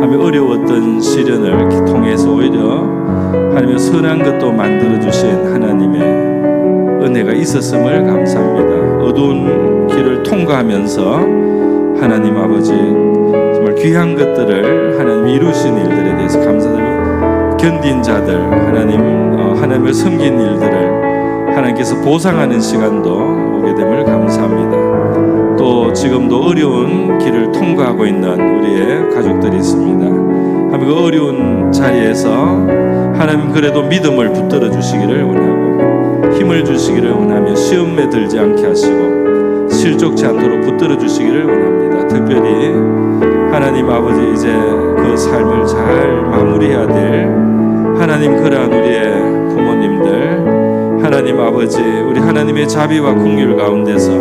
하며 어려웠던 시련을 통해서 오히려 하나님의 선한 것도 만들어주신 하나님의 은혜가 있었음을 감사합니다. 어두운 길을 통과하면서 하나님 아버지 정말 귀한 것들을 하나님 이루신 일들에 대해서 감사드리고 견딘 자들 하나님을 섬긴 일들을 하나님께서 보상하는 시간도 오게 됨을 감사합니다. 또 지금도 어려운 길을 통과하고 있는 우리의 가족들이 있습니다. 하나님 그 어려운 자리에서 하나님 그래도 믿음을 붙들어 주시기를 원하고 힘을 주시기를 원하며 시험에 들지 않게 하시고 실족치 않도록 붙들어 주시기를 원합니다. 특별히 하나님 아버지 이제 그 삶을 잘 마무리해야 될 하나님 그러한 우리의 부모님들 하나님 아버지 우리 하나님의 자비와 긍휼 가운데서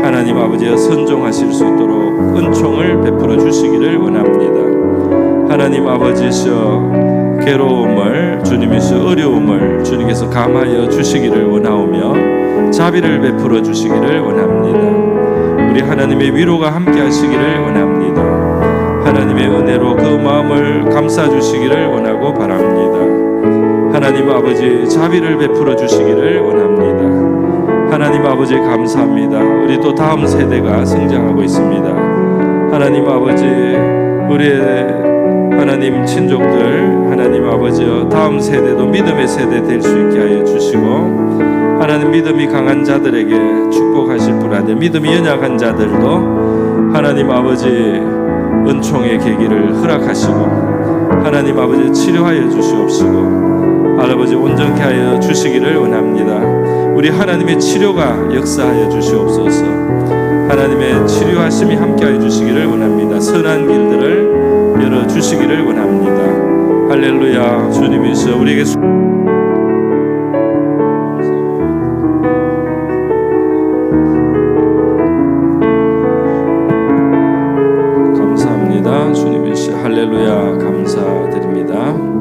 하나님 아버지여 선종하실 수 있도록 은총을 베풀어 주시기를 원합니다. 하나님 아버지시여 괴로움을 주님이시여 어려움을 주님께서 감하여 주시기를 원하오며 자비를 베풀어 주시기를 원합니다. 우리 하나님의 위로가 함께 하시기를 원합니다. 하나님의 은혜로 그 마음을 감싸 주시기를 원하고 바랍니다. 하나님 아버지 자비를 베풀어 주시기를 원합니다. 하나님 아버지 감사합니다. 우리 또 다음 세대가 성장하고 있습니다. 하나님 아버지 우리의 하나님 친족들 하나님 아버지여 다음 세대도 믿음의 세대 될 수 있게 하여 주시고 하나님 믿음이 강한 자들에게 축복하실 뿐 아니라 믿음이 연약한 자들도 하나님 아버지 은총의 계기를 허락하시고 하나님 아버지 치료하여 주시옵시고 아버지 온전케 하여 주시기를 원합니다. 우리 하나님의 치료가 역사하여 주시옵소서. 하나님의 치료하심이 함께하여 주시기를 원합니다. 선한 길들을 열어주시기를 원합니다. 할렐루야. 주님이시여 우리에게 감사합니다. 주님이시여 할렐루야. 감사드립니다.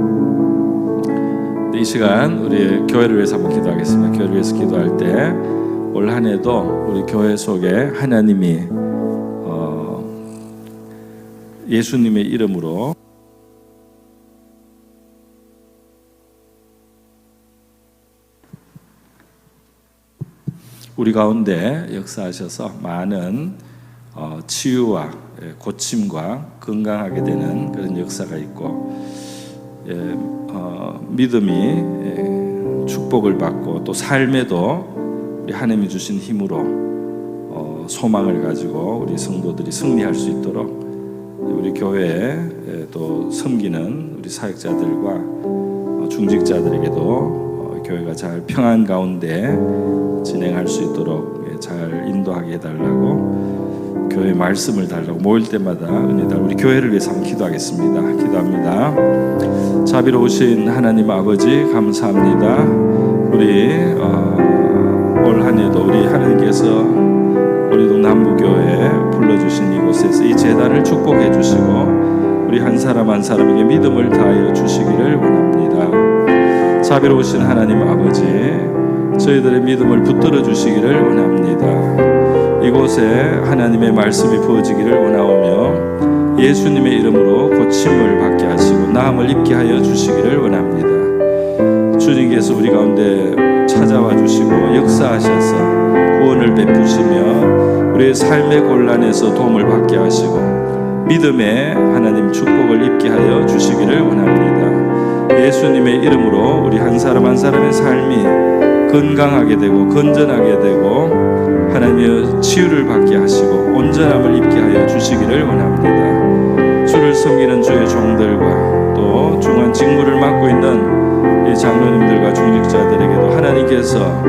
이 시간 우리 교회를 위해서 한번 기도하겠습니다. 교회를 위해서 기도할 때 올 한 해도 우리 교회 속에 하나님이 예수님의 이름으로 우리 가운데 역사하셔서 많은 치유와 고침과 건강하게 되는 그런 역사가 있고 믿음이 축복을 받고 또 삶에도 우리 하나님이 주신 힘으로 소망을 가지고 우리 성도들이 승리할 수 있도록 우리 교회에 또 섬기는 우리 사역자들과 중직자들에게도 교회가 잘 평안 가운데 진행할 수 있도록 잘 인도하게 해달라고 교회 말씀을 달라고 모일 때마다 은혜 달라고 우리 교회를 위해서 한번 기도하겠습니다. 기도합니다. 자비로우신 하나님 아버지 감사합니다. 우리 올 한 해도 우리 하나님께서 우리도 남부교회에 불러주신 이곳에서 이 재단을 축복해 주시고 우리 한 사람 한 사람에게 믿음을 다하여 주시기를 원합니다. 자비로우신 하나님 아버지 저희들의 믿음을 붙들어 주시기를 원합니다. 이곳에 하나님의 말씀이 부어지기를 원하오며 예수님의 이름으로 고침을 받게 하시고 나음을 입게 하여 주시기를 원합니다. 주님께서 우리 가운데 찾아와 주시고 역사하셔서 구원을 베푸시며 우리의 삶의 곤란에서 도움을 받게 하시고 믿음의 하나님 축복을 입게 하여 주시기를 원합니다. 예수님의 이름으로 우리 한 사람 한 사람의 삶이 건강하게 되고 건전하게 되고 하나님의 치유를 받게 하시고 온전함을 입게 하여 주시기를 원합니다. 주를 섬기는 주의 종들과 또 중한 직무를 맡고 있는 이 장로님들과 중직자들에게도 하나님께서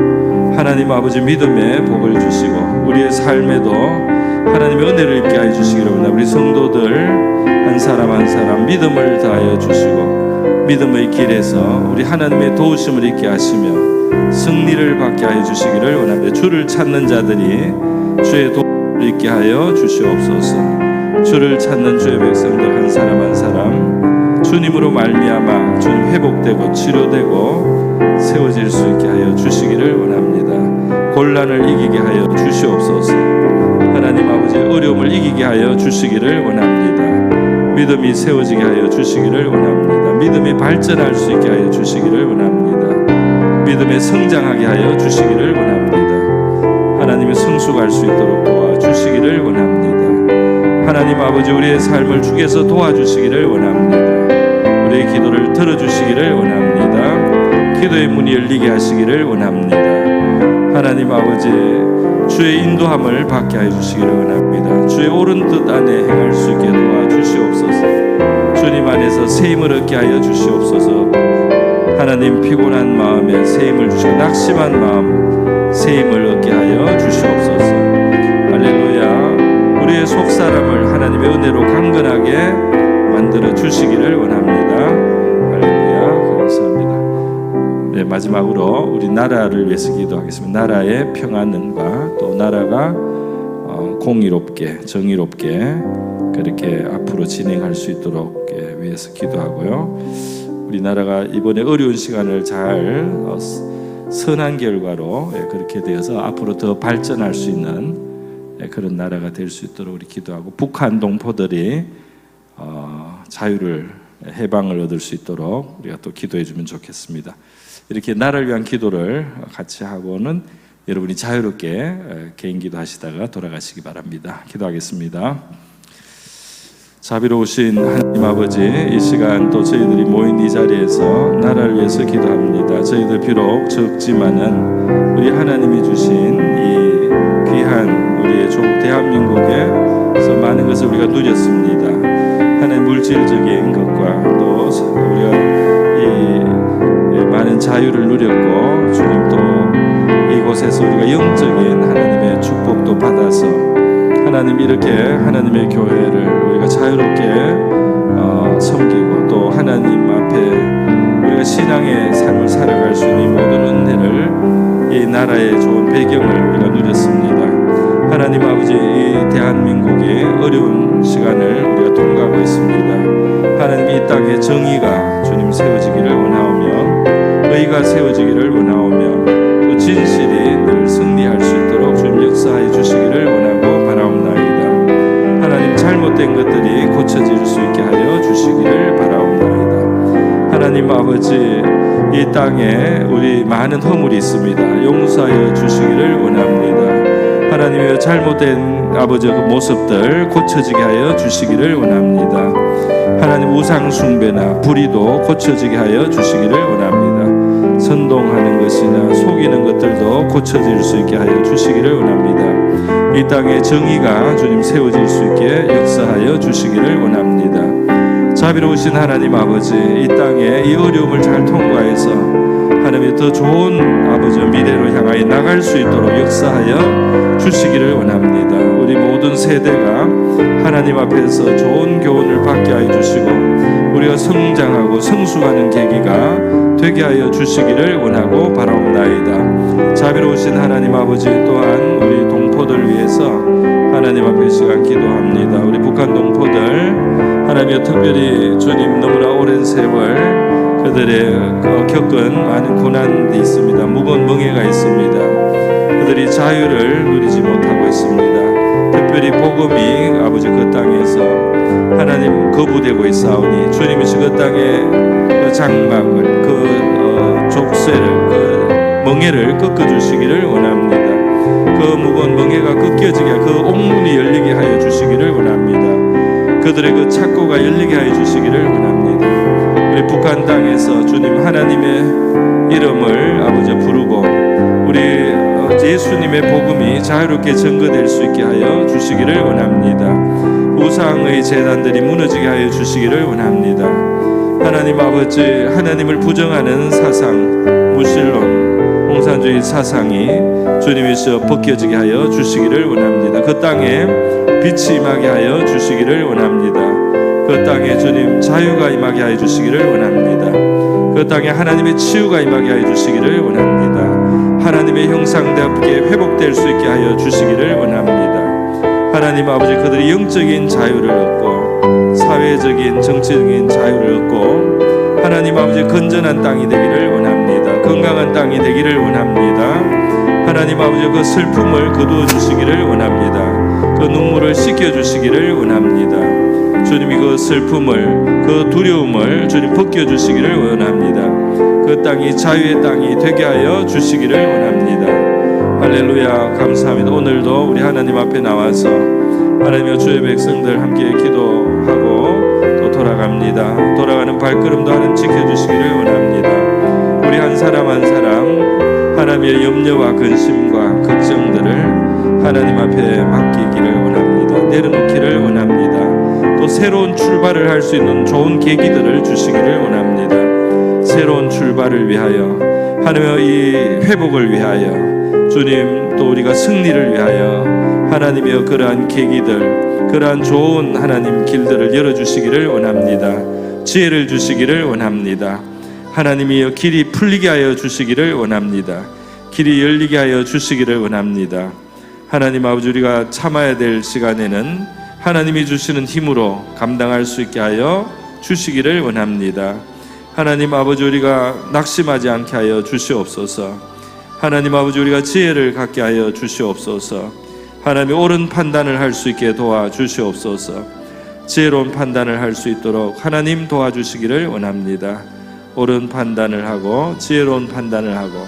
하나님 아버지 믿음의 복을 주시고 우리의 삶에도 하나님의 은혜를 입게 하여 주시기를 원합니다. 우리 성도들 한 사람 한 사람 믿음을 다하여 주시고 믿음의 길에서 우리 하나님의 도우심을 있게 하시며 승리를 받게 하여 주시기를 원합니다. 주를 찾는 자들이 주의 도움을 있게 하여 주시옵소서. 주를 찾는 주의 백성들 한 사람 한 사람 주님으로 말미암아 주님 회복되고 치료되고 세워질 수 있게 하여 주시기를 원합니다. 곤란을 이기게 하여 주시옵소서. 하나님 아버지 어려움을 이기게 하여 주시기를 원합니다. 믿음이 세워지게 하여 주시기를 원합니다. 믿음이 발전할 수 있게 하여 주시기를 원합니다. 믿음에 성장하게 하여 주시기를 원합니다. 하나님의 성숙할 수 있도록 도와주시기를 원합니다. 하나님 아버지 우리의 삶을 주께서 도와주시기를 원합니다. 우리의 기도를 들어주시기를 원합니다. 기도의 문이 열리게 하시기를 원합니다. 하나님 아버지 주의 인도함을 받게 하여 주시기를 원합니다. 주의 옳은 뜻 안에 행할 수 있게 도와주시옵소서. 주님 안에서 새 힘을 얻게 하여 주시옵소서. 하나님 피곤한 마음에 새 힘을 주시고 낙심한 마음 새 힘을 얻게 하여 주시옵소서. 할렐루야. 우리의 속사람을 하나님의 은혜로 강건하게 만들어 주시기를 원합니다. 할렐루야. 감사합니다. 네, 마지막으로 우리 나라를 위해서 기도하겠습니다. 나라의 평안과 또 나라가 공의롭게 정의롭게 그렇게 앞으로 진행할 수 있도록 위해서 기도하고요. 우리나라가 이번에 어려운 시간을 잘 선한 결과로 그렇게 되어서 앞으로 더 발전할 수 있는 그런 나라가 될 수 있도록 우리 기도하고 북한 동포들이 자유를 해방을 얻을 수 있도록 우리가 또 기도해 주면 좋겠습니다. 이렇게 나라를 위한 기도를 같이 하고는 여러분이 자유롭게 개인 기도하시다가 돌아가시기 바랍니다. 기도하겠습니다. 자비로우신 하나님 아버지, 이 시간 또 저희들이 모인 이 자리에서 나라를 위해서 기도합니다. 저희들 비록 적지만은 우리 하나님이 주신 이 귀한 우리의 조 대한민국에서 많은 것을 우리가 누렸습니다. 하나님 물질적인 것과 또 우리가 이 많은 자유를 누렸고 주님 또 이곳에서 우리가 영적인 하나님의 축복도 받아서 하나님 이렇게 하나님의 교회를 우리가 자유롭게 섬기고 또 하나님 앞에 우리가 신앙의 삶을 살아갈 수 있는 이 모든 은혜를 이 나라의 좋은 배경을 우리가 누렸습니다. 하나님 아버지 이 대한민국이 어려운 시간을 우리가 통과하고 있습니다. 하나님 이 땅에 정의가 주님 세워지기를 원하오며 의가 세워지기를 원하오며 또 진실이 늘 승리할 수 있도록 주님 역사해 주시기를 원하고 바라옵나이다. 하나님 잘못된 것들이 고쳐질 수 있게 하여 주시기를 바라옵나이다. 하나님 아버지 이 땅에 우리 많은 허물이 있습니다. 용서하여 주시기를 원합니다. 하나님의 잘못된 아버지 그 모습들 고쳐지게 하여 주시기를 원합니다. 하나님 우상 숭배나 불의도 고쳐지게 하여 주시기를 원합니다. 선동하는 것이나 속이는 것들도 고쳐질 수 있게 하여 주시기를 원합니다. 이 땅에 정의가 주님 세워질 수 있게 역사하여 주시기를 원합니다. 자비로우신 하나님 아버지 이 땅에 이 어려움을 잘 통과해서 하나님의 더 좋은 아버지 미래로 향하여 나갈 수 있도록 역사하여 주시기를 원합니다. 우리 모든 세대가 하나님 앞에서 좋은 교훈을 받게 하여 주시고 우리가 성장하고 성숙하는 계기가 되게 하여 주시기를 원하고 바라옵나이다. 자비로우신 하나님 아버지 또한 우리 동포들 위해서 하나님 앞에 시간 기도합니다. 우리 북한 동포들 하나님의 특별히 주님 너무나 오랜 세월 그들의 겪은 많은 고난이 있습니다. 무거운 멍해가 있습니다. 그들이 자유를 누리지 못하고 있습니다. 특별히 복음이 아버지 그 땅에서 하나님 거부되고 있사오니 주님이시 그 땅의 그 장막을 그 족쇄를 그 멍해를 꺾어주시기를 원합니다. 그 무거운 멍해가 꺾여지게 그 옥문이 열리게 하여 주시기를 원합니다. 그들의 그 착고가 열리게 하여 주시기를 원합니다. 우리 북한 땅에서 주님 하나님의 이름을 아버지 부르고 우리 예수님의 복음이 자유롭게 전거될 수 있게 하여 주시기를 원합니다. 우상의 제단들이 무너지게 하여 주시기를 원합니다. 하나님 아버지 하나님을 부정하는 사상 무신론 공산주의 사상이 주님이서 벗겨지게 하여 주시기를 원합니다. 그 땅에 빛이 임하게 하여 주시기를 원합니다. 그 그 땅에 주님 자유가 임하게 하여 주시기를 원합니다. 그 땅에 하나님의 치유가 임하게 하여 주시기를 원합니다. 하나님의 형상답게 회복될 수 있게 하여 주시기를 원합니다. 하나님 아버지, 그들이 영적인 자유를 얻고 사회적인 정치적인 자유를 얻고 하나님 아버지 건전한 땅이 되기를 원합니다. 건강한 땅이 되기를 원합니다. 하나님 아버지, 그 슬픔을 거두어 주시기를 원합니다. 그 눈물을 씻겨 주시기를 원합니다. 주님이 그 슬픔을, 그 두려움을 주님 벗겨 주시기를 원합니다. 그 땅이 자유의 땅이 되게 하여 주시기를 원합니다. 할렐루야, 감사합니다. 오늘도 우리 하나님 앞에 나와서 하나님과 주의 백성들 함께 기도하고 또 돌아갑니다. 돌아가는 발걸음도 하나님 지켜주시기를 원합니다. 우리 한 사람 한 사람 하나님의 염려와 근심과 걱정들을 하나님 앞에 맡기기를 원합니다. 내려놓기를 원합니다. 또 새로운 출발을 할 수 있는 좋은 계기들을 주시기를 원합니다. 새로운 출발을 위하여, 하나님의 이 회복을 위하여, 주님 또 우리가 승리를 위하여 하나님의 그러한 계기들, 그러한 좋은 하나님 길들을 열어주시기를 원합니다. 지혜를 주시기를 원합니다. 하나님이여 길이 풀리게 하여 주시기를 원합니다. 길이 열리게 하여 주시기를 원합니다. 하나님 아버지, 우리가 참아야 될 시간에는 하나님이 주시는 힘으로 감당할 수 있게 하여 주시기를 원합니다. 하나님 아버지, 우리가 낙심하지 않게 하여 주시옵소서. 하나님 아버지, 우리가 지혜를 갖게 하여 주시옵소서. 하나님이 옳은 판단을 할 수 있게 도와주시옵소서. 지혜로운 판단을 할 수 있도록 하나님 도와주시기를 원합니다. 옳은 판단을 하고 지혜로운 판단을 하고